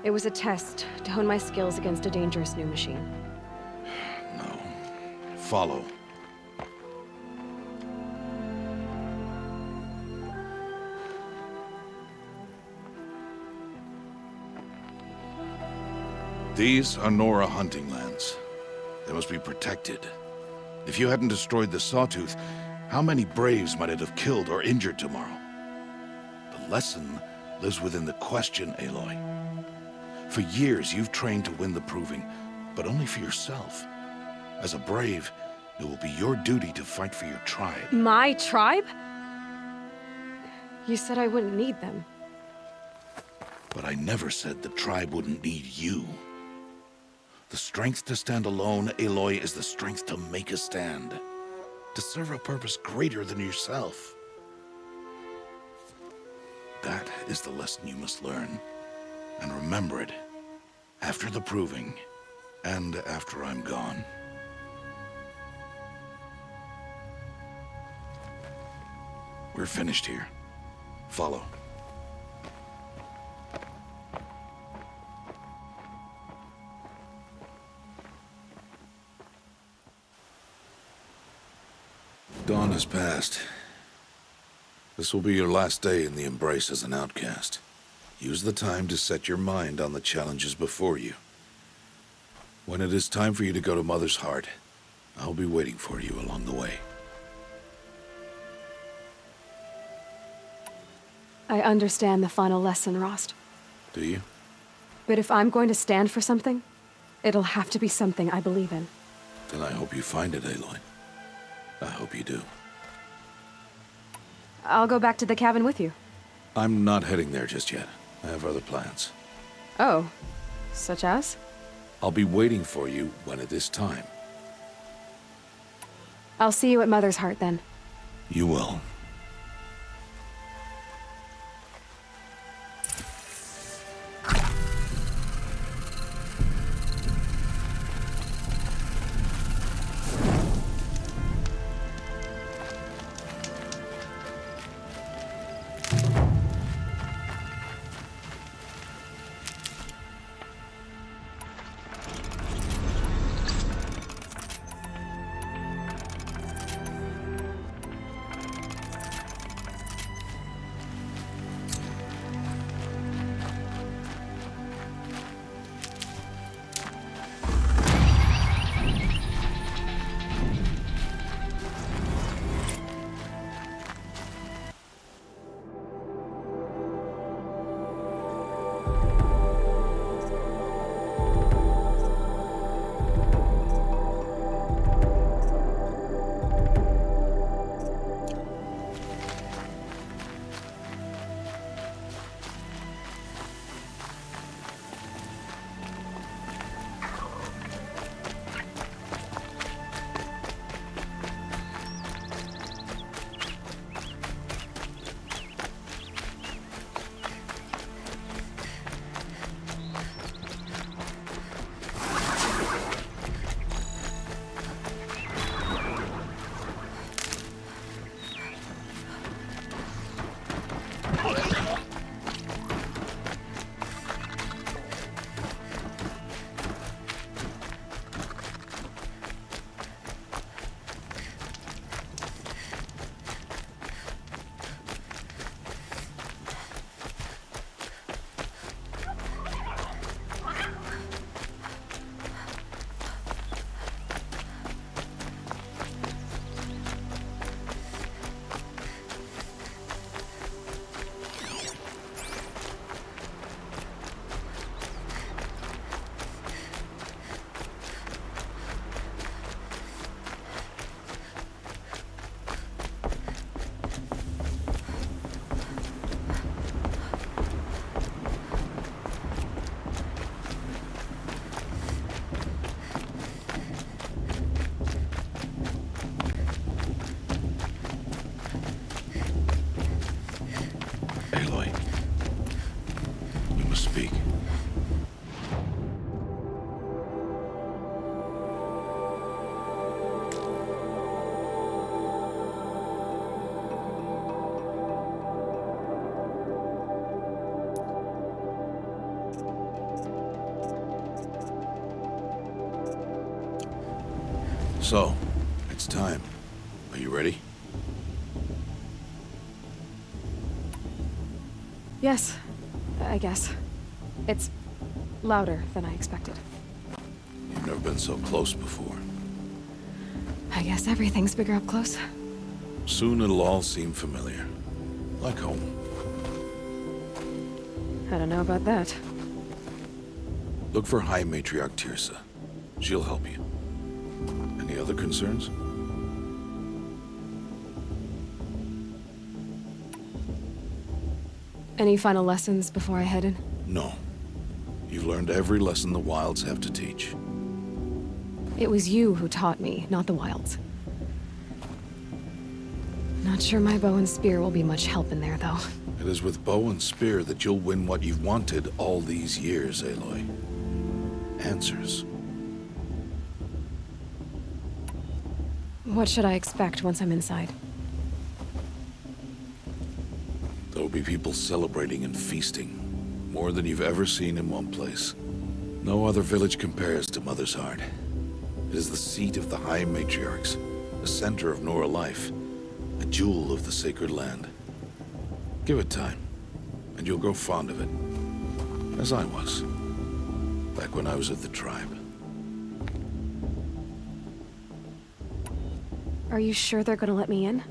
It was a test to hone my skills against a dangerous new machine. No. Follow. These are Nora hunting lands. They must be protected. If you hadn't destroyed the Sawtooth, how many Braves might it have killed or injured tomorrow? The lesson lives within the question, Aloy. For years, you've trained to win the Proving, but only for yourself. As a Brave, it will be your duty to fight for your tribe. My tribe? You said I wouldn't need them. But I never said the tribe wouldn't need you. The strength to stand alone, Aloy, is the strength to make a stand. To serve a purpose greater than yourself. That is the lesson you must learn. And remember it. After the Proving. And after I'm gone. We're finished here. Follow. Dawn has passed. This will be your last day in the Embrace as an outcast. Use the time to set your mind on the challenges before you. When it is time for you to go to Mother's Heart, I'll be waiting for you along the way. I understand the final lesson, Rost. Do you? But if I'm going to stand for something, it'll have to be something I believe in. Then I hope you find it, Aloy. I hope you do. I'll go back to the cabin with you. I'm not heading there just yet. I have other plans. Oh, such as? I'll be waiting for you when it is time. I'll see you at Mother's Heart then. You will. So, it's time. Are you ready? Yes, I guess. It's louder than I expected. You've never been so close before. I guess everything's bigger up close. Soon it'll all seem familiar. Like home. I don't know about that. Look for High Matriarch Teersa. She'll help you. Any other concerns? Any final lessons before I head in? No. You've learned every lesson the Wilds have to teach. It was you who taught me, not the Wilds. Not sure my bow and spear will be much help in there, though. It is with bow and spear that you'll win what you've wanted all these years, Aloy. Answers. What should I expect once I'm inside? There will be people celebrating and feasting. More than you've ever seen in one place. No other village compares to Mother's Heart. It is the seat of the High Matriarchs, the center of Nora life, a jewel of the sacred land. Give it time, and you'll grow fond of it. As I was, back when I was at the tribe. Are you sure they're gonna let me in?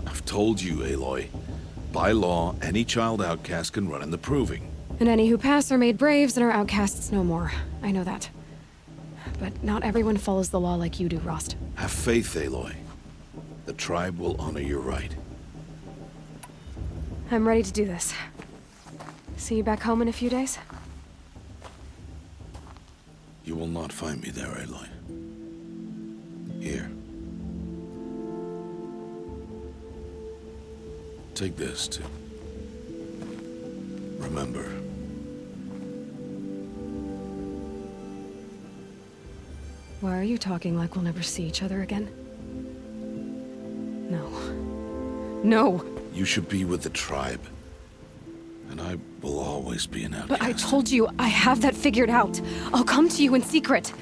I've told you, Aloy. By law, any child outcast can run in the Proving. And any who pass are made braves and are outcasts no more. I know that. But not everyone follows the law like you do, Rost. Have faith, Aloy. The tribe will honor your right. I'm ready to do this. See you back home in a few days? You will not find me there, Aloy. Here. Take this to remember. Why are you talking like we'll never see each other again? No. No! You should be with the tribe. And I will always be an outcast. But I told you, I have that figured out. I'll come to you in secret.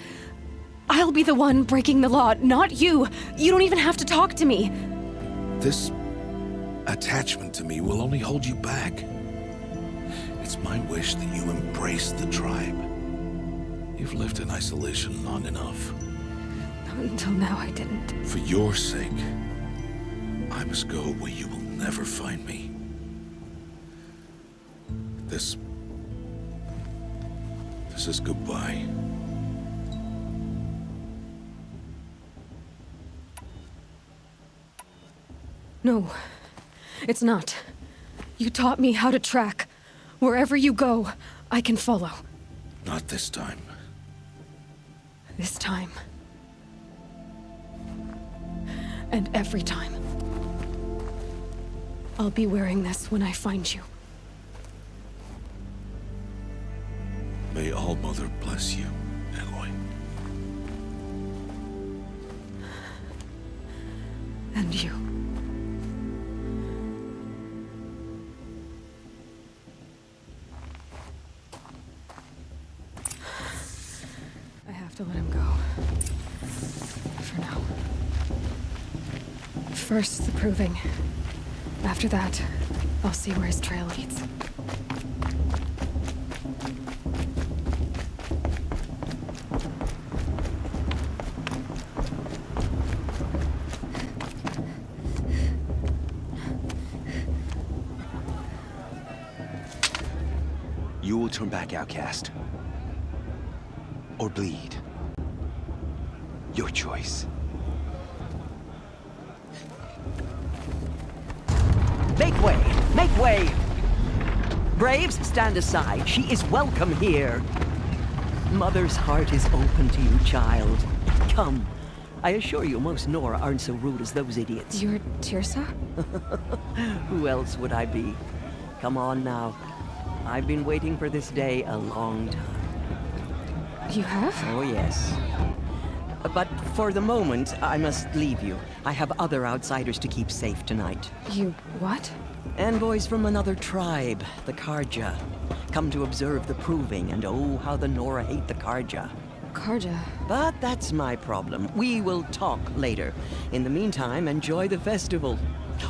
I'll be the one breaking the law, not you. You don't even have to talk to me. This attachment to me will only hold you back. It's my wish that you embrace the tribe. You've lived in isolation long enough. Until now, I didn't. For your sake, I must go where you will never find me. This is goodbye. No, it's not. You taught me how to track. Wherever you go, I can follow. Not this time. This time. And every time. I'll be wearing this when I find you. May All-Mother bless you, Aloy. And you. I have to let him go. For now. First, the Proving. After that, I'll see where his trail leads. You will turn back, outcast. Or bleed. Your choice. Make way! Make way! Braves, stand aside. She is welcome here. Mother's heart is open to you, child. Come. I assure you, most Nora aren't so rude as those idiots. You're Teersa? Who else would I be? Come on now. I've been waiting for this day a long time. You have? Oh, yes. But for the moment, I must leave you. I have other outsiders to keep safe tonight. You what? Envoys from another tribe, the Carja. Come to observe the Proving, and oh, how the Nora hate the Carja. Karja. But that's my problem. We will talk later. In the meantime, enjoy the festival.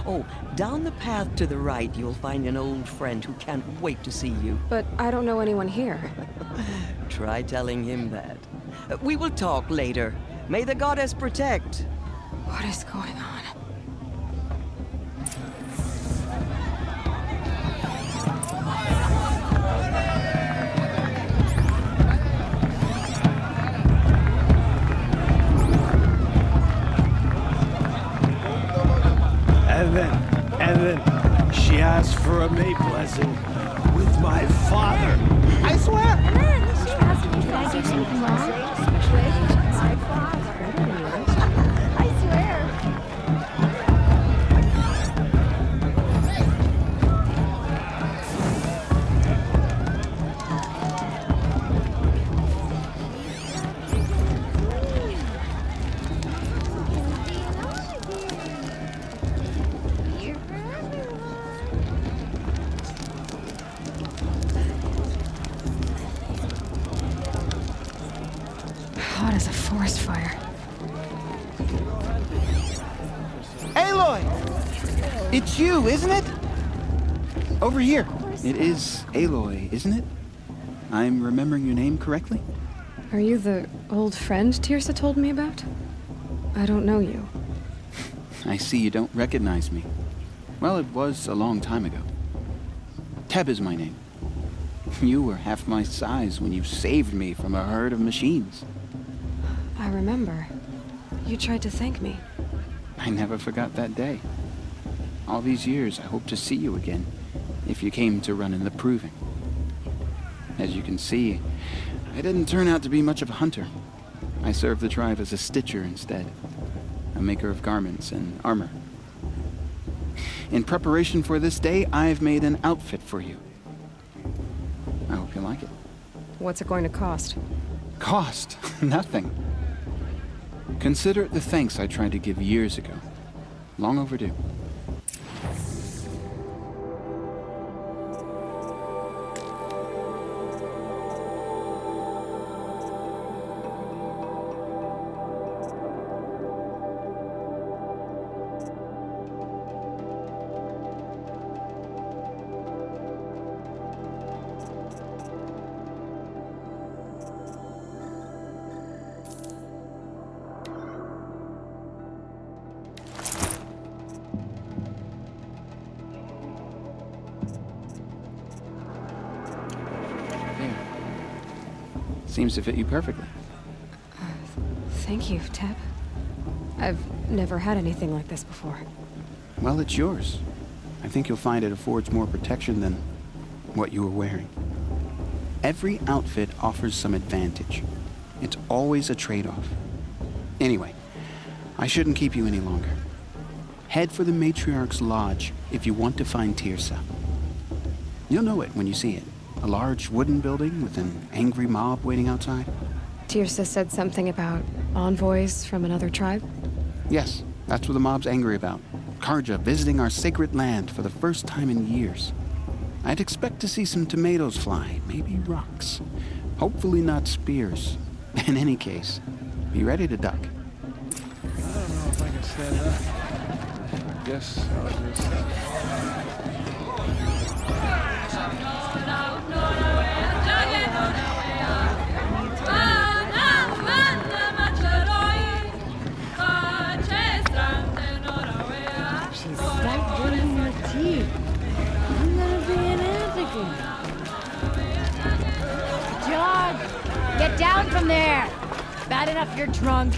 Oh, down the path to the right, you'll find an old friend who can't wait to see you. But I don't know anyone here. Try telling him that. We will talk later. May the goddess protect. What is going on? And then she asked for a mate blessing with my father. I swear! Hot as a forest fire. Aloy! It's you, isn't it? Over here. It is Aloy, isn't it? I'm remembering your name correctly? Are you the old friend Tirsa told me about? I don't know you. I see you don't recognize me. Well, it was a long time ago. Teb is my name. You were half my size when you saved me from a herd of machines. I remember. You tried to thank me. I never forgot that day. All these years, I hope to see you again, if you came to run in the Proving. As you can see, I didn't turn out to be much of a hunter. I served the tribe as a stitcher instead, a maker of garments and armor. In preparation for this day, I've made an outfit for you. I hope you like it. What's it going to cost? Cost? Nothing. Consider it the thanks I tried to give years ago. Long overdue. Seems to fit you perfectly. Thank you, Teb. I've never had anything like this before. Well, it's yours. I think you'll find it affords more protection than what you were wearing. Every outfit offers some advantage. It's always a trade-off. Anyway, I shouldn't keep you any longer. Head for the Matriarch's Lodge if you want to find Tirsa. You'll know it when you see it. A large wooden building with an angry mob waiting outside. Tirsa said something about envoys from another tribe? Yes, that's what the mob's angry about. Karja visiting our sacred land for the first time in years. I'd expect to see some tomatoes fly, maybe rocks. Hopefully not spears. In any case, be ready to duck. I don't know if I can stand up. Guess I'll just... She's stuck drinking her tea. I'm gonna be an advocate. John, get down from there. Bad enough you're drunk.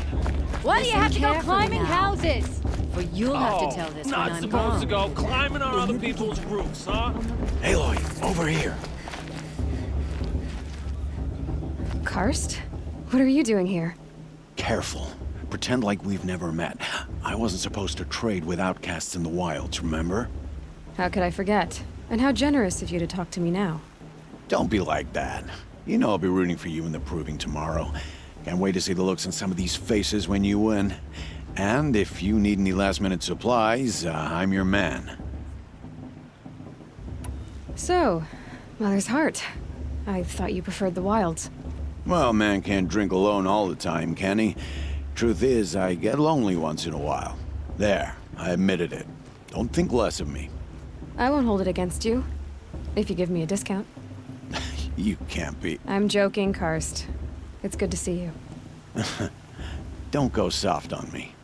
Why do you have to go climbing houses? For you'll have to tell this when I'm not supposed to gone. go climbing on other people's roofs, huh? Aloy, over here. Karst? What are you doing here? Careful. Pretend like we've never met. I wasn't supposed to trade with outcasts in the wilds, remember? How could I forget? And how generous of you to talk to me now. Don't be like that. You know I'll be rooting for you in the Proving tomorrow. Can't wait to see the looks on some of these faces when you win. And if you need any last-minute supplies, I'm your man. So, Mother's Heart. I thought you preferred the wilds. Well, man can't drink alone all the time, can he? Truth is, I get lonely once in a while. There, I admitted it. Don't think less of me. I won't hold it against you. If you give me a discount. You can't be... I'm joking, Karst. It's good to see you. Don't go soft on me.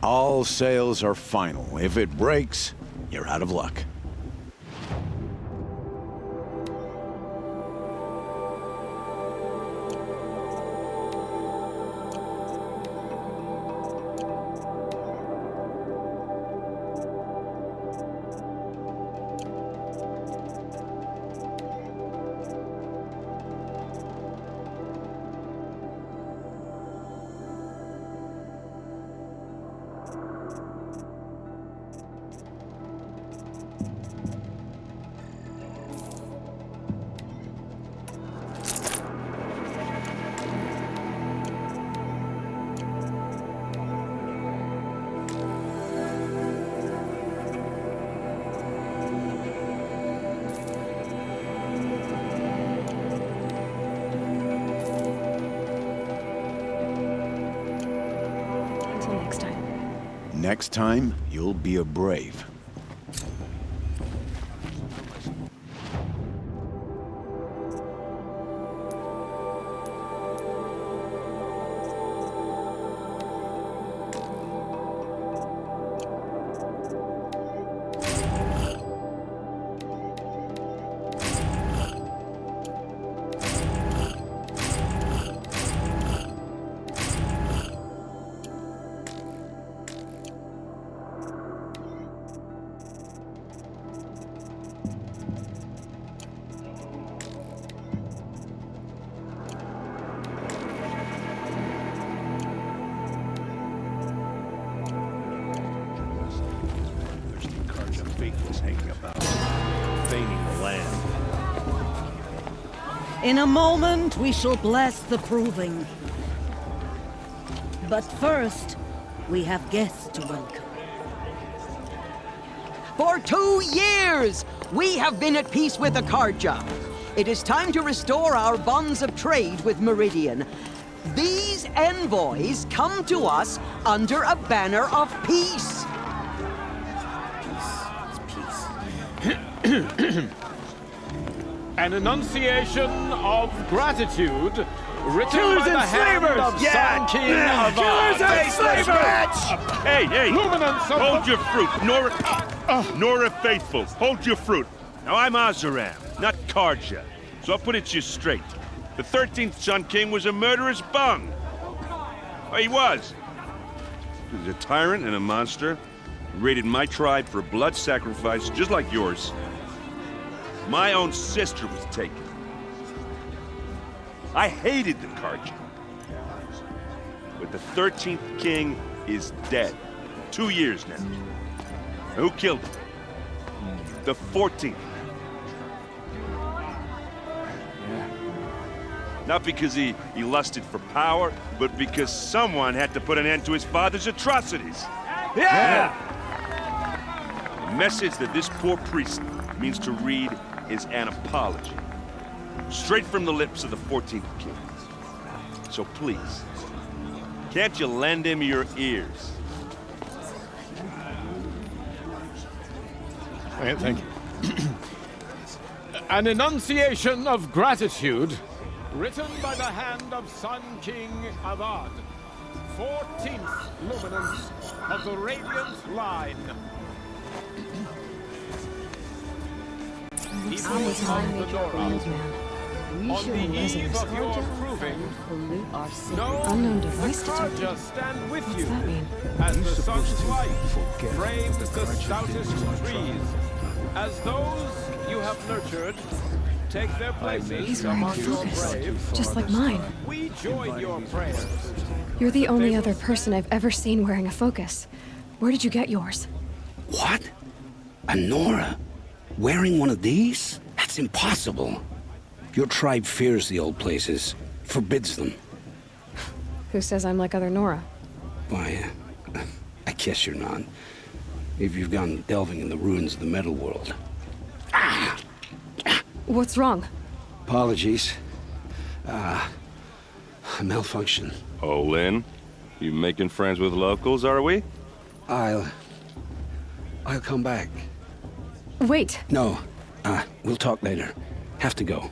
All sales are final. If it breaks, you're out of luck. Next time, you'll be a brave. In a moment, we shall bless the proving. But first, we have guests to welcome. For 2 years, we have been at peace with the Carja. It is time to restore our bonds of trade with Meridian. These envoys come to us under a banner of peace. An enunciation of gratitude written Killers by the and hand slavers! of Yeah! Sun King Yeah! of Killers and slavers! Hey! Luminance of Hold your fruit, Nora Faithful. Hold your fruit. Now, I'm Oseram, not Carja. So I'll put it to you straight. The 13th Sun King was a murderous bung. Oh, he was. He was a tyrant and a monster. He raided my tribe for a blood sacrifice, just like yours. My own sister was taken. I hated the Carja. But the 13th king is dead. 2 years now. Who killed him? The 14th. Not because he lusted for power, but because someone had to put an end to his father's atrocities. Yeah! The message that this poor priest means to read is an apology. Straight from the lips of the 14th king. So please, can't you lend him your ears? Thank you. An enunciation of gratitude written by the hand of Sun King Avad, 14th luminance of the Radiant Line. People of the Nora, on the eve of your proving, know Unknown the device Carja detected. stand with What's you that mean? as the sun's light frames the stoutest trees, as those you have nurtured take their places He's wearing among your focus, braves. just like mine. We join your prayers. You're the only other person I've ever seen wearing a focus. Where did you get yours? What? A Nora? Wearing one of these? That's impossible. Your tribe fears the old places, forbids them. Who says I'm like other Nora? Why, I guess you're not. If you've gone delving in the ruins of the metal world. What's wrong? Apologies. A malfunction. Olin, you making friends with locals, are we? I'll come back. Wait. No. We'll talk later. Have to go.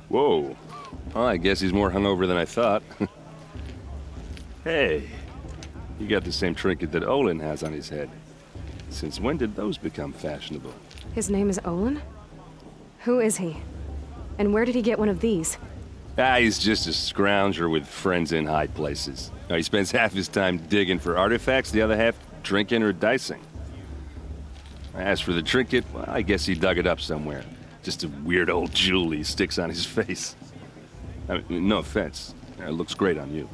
Whoa. Well, I guess he's more hungover than I thought. Hey, you got the same trinket that Olin has on his head. Since when did those become fashionable? His name is Olin? Who is he? And where did he get one of these? He's just a scrounger with friends in high places. Now, he spends half his time digging for artifacts, the other half drinking or dicing. As for the trinket, well, I guess he dug it up somewhere. Just a weird old jewel he sticks on his face. I mean, no offense. It looks great on you.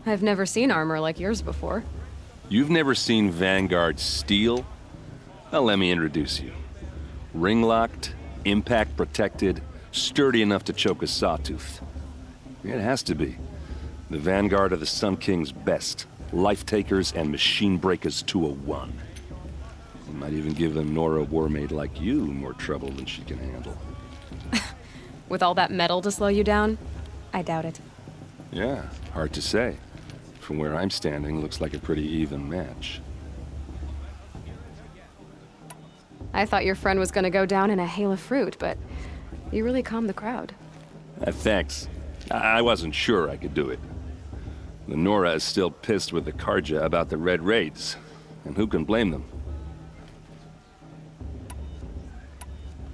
I've never seen armor like yours before. You've never seen Vanguard steel? Well, let me introduce you. Ring-locked, impact-protected, sturdy enough to choke a sawtooth. It has to be. The Vanguard of the Sun King's best. Life-takers and machine breakers to a one. It might even give a Nora warmaid like you more trouble than she can handle. With all that metal to slow you down? I doubt it. Yeah, hard to say. From where I'm standing, looks like a pretty even match. I thought your friend was gonna go down in a hail of fruit, but you really calmed the crowd. Thanks. I wasn't sure I could do it. The Nora is still pissed with the Carja about the Red Raids, and who can blame them?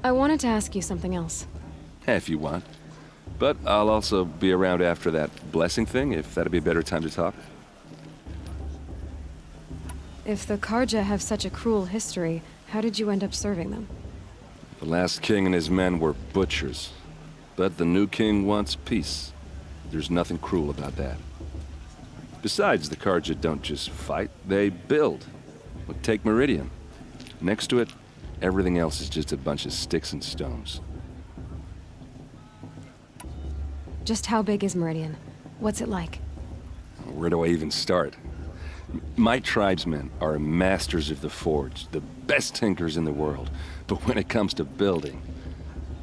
I wanted to ask you something else. If you want. But I'll also be around after that blessing thing, if that'd be a better time to talk. If the Carja have such a cruel history, how did you end up serving them? The last king and his men were butchers. But the new king wants peace. There's nothing cruel about that. Besides, the Carja don't just fight, they build. Well, take Meridian. Next to it, everything else is just a bunch of sticks and stones. Just how big is Meridian? What's it like? Where do I even start? My tribesmen are masters of the forge, the best tinkers in the world. But when it comes to building,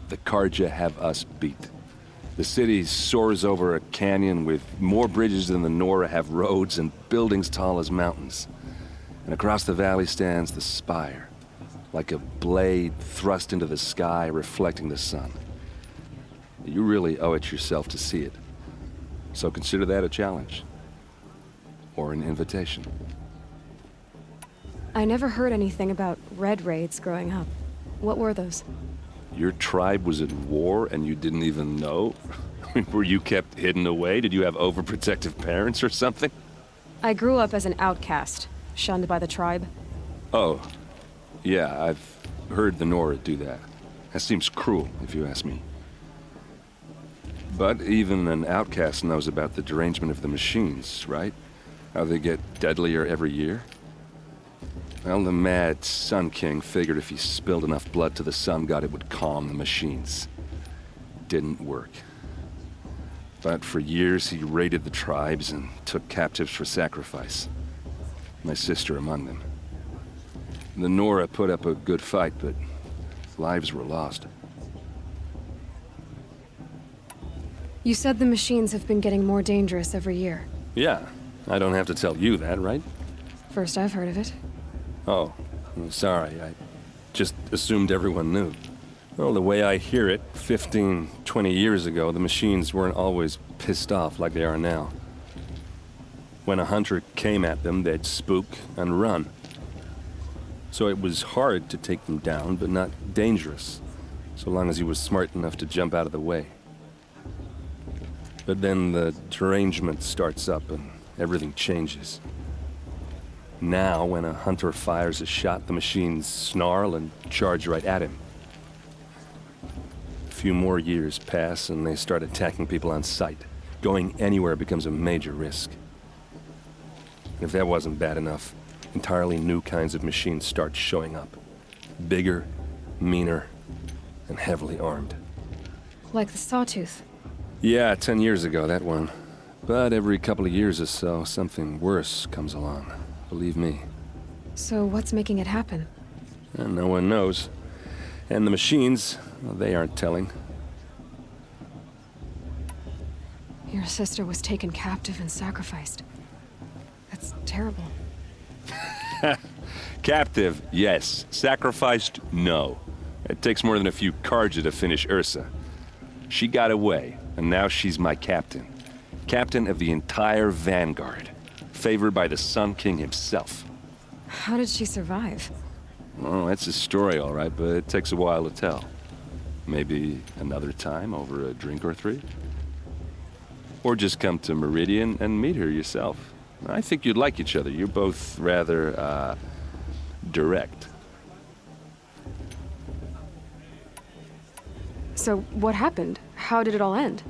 the Carja have us beat. The city soars over a canyon with more bridges than the Nora have roads and buildings tall as mountains. And across the valley stands the spire, like a blade thrust into the sky reflecting the sun. You really owe it yourself to see it. So consider that a challenge. Or an invitation. I never heard anything about Red Raids growing up. What were those? Your tribe was at war and you didn't even know? Were you kept hidden away? Did you have overprotective parents or something? I grew up as an outcast, shunned by the tribe. Oh, yeah, I've heard the Nora do that. That seems cruel, if you ask me. But even an outcast knows about the derangement of the machines, right? How they get deadlier every year? Well, the mad Sun King figured if he spilled enough blood to the Sun God, it would calm the machines. Didn't work. But for years, he raided the tribes and took captives for sacrifice. My sister among them. The Nora put up a good fight, but lives were lost. You said the machines have been getting more dangerous every year. Yeah, I don't have to tell you that, right? First I've heard of it. Oh, I'm sorry. I just assumed everyone knew. Well, the way I hear it, 15, 20 years ago, the machines weren't always pissed off like they are now. When a hunter came at them, they'd spook and run. So it was hard to take them down, but not dangerous, so long as he was smart enough to jump out of the way. But then the derangement starts up and everything changes. Now, when a hunter fires a shot, the machines snarl and charge right at him. A few more years pass and they start attacking people on sight. Going anywhere becomes a major risk. If that wasn't bad enough, entirely new kinds of machines start showing up. Bigger, meaner, and heavily armed. Like the Sawtooth. Yeah, 10 years ago, that one. But every couple of years or so, something worse comes along. Believe me. So what's making it happen? And no one knows. And the machines, well, they aren't telling. Your sister was taken captive and sacrificed. That's terrible. Captive, yes. Sacrificed, no. It takes more than a few Carja to finish Ursa. She got away, and now she's my captain. Captain of the entire Vanguard. Favored by the Sun King himself. How did she survive? Oh, that's a story, all right, but it takes a while to tell. Maybe another time over a drink or three? Or just come to Meridian and meet her yourself. I think you'd like each other. You're both rather, direct. So, what happened? How did it all end?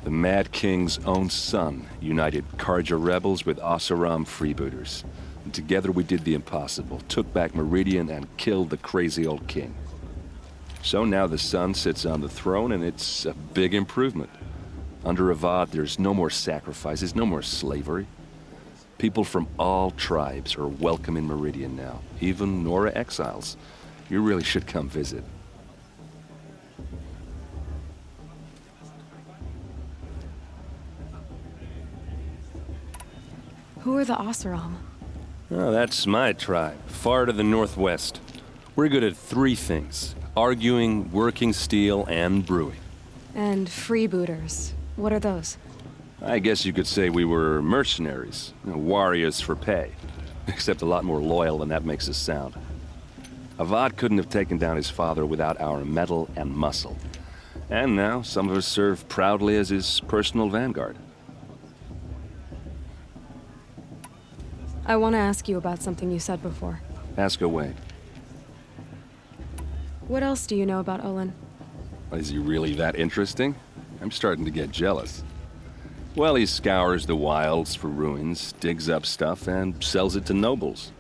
The Mad King's own son united Carja rebels with Oseram freebooters. And together we did the impossible, took back Meridian and killed the crazy old king. So now the son sits on the throne and it's a big improvement. Under Avad, there's no more sacrifices, no more slavery. People from all tribes are welcome in Meridian now, even Nora exiles. You really should come visit. Who are the Oseram? Oh, that's my tribe, far to the northwest. We're good at three things: arguing, working steel, and brewing. And freebooters. What are those? I guess you could say we were mercenaries, warriors for pay. Except a lot more loyal than that makes us sound. Avad couldn't have taken down his father without our metal and muscle. And now some of us serve proudly as his personal vanguard. I want to ask you about something you said before. Ask away. What else do you know about Olin? Is he really that interesting? I'm starting to get jealous. Well, he scours the wilds for ruins, digs up stuff, and sells it to nobles.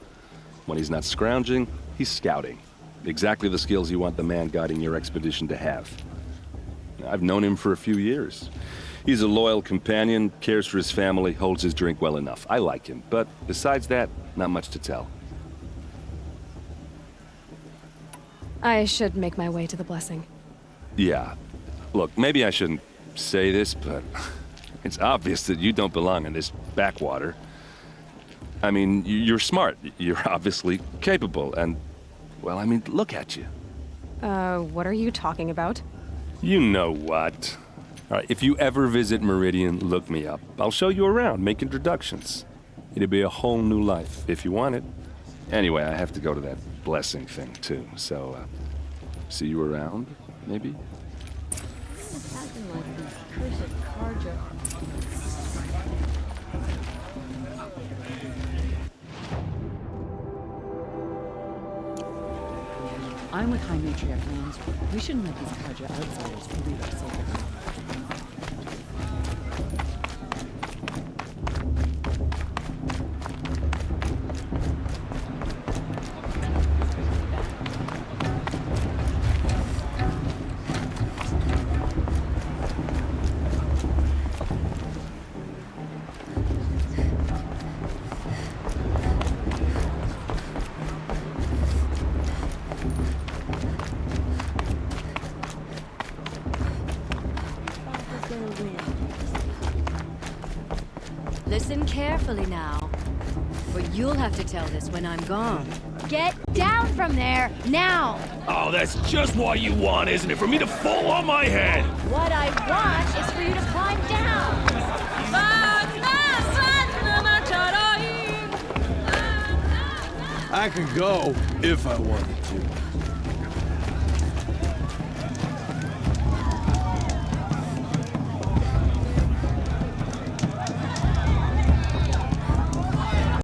When he's not scrounging, he's scouting. Exactly the skills you want the man guiding your expedition to have. I've known him for a few years. He's a loyal companion, cares for his family, holds his drink well enough. I like him, but besides that, not much to tell. I should make my way to the blessing. Yeah. Look, maybe I shouldn't say this, but it's obvious that you don't belong in this backwater. I mean, you're smart. You're obviously capable, and, well, I mean, look at you. What are you talking about? You know what. All right, if you ever visit Meridian, look me up. I'll show you around, make introductions. It'll be a whole new life, if you want it. Anyway, I have to go to that blessing thing, too, so, see you around, maybe? I'm with High Matriarch Lansford. We shouldn't let these Carja outsiders lead us over. Listen carefully now, for you'll have to tell this when I'm gone. Get down from there, now! Oh, that's just what you want, isn't it? For me to fall on my head! What I want is for you to climb down! I could go if I wanted to.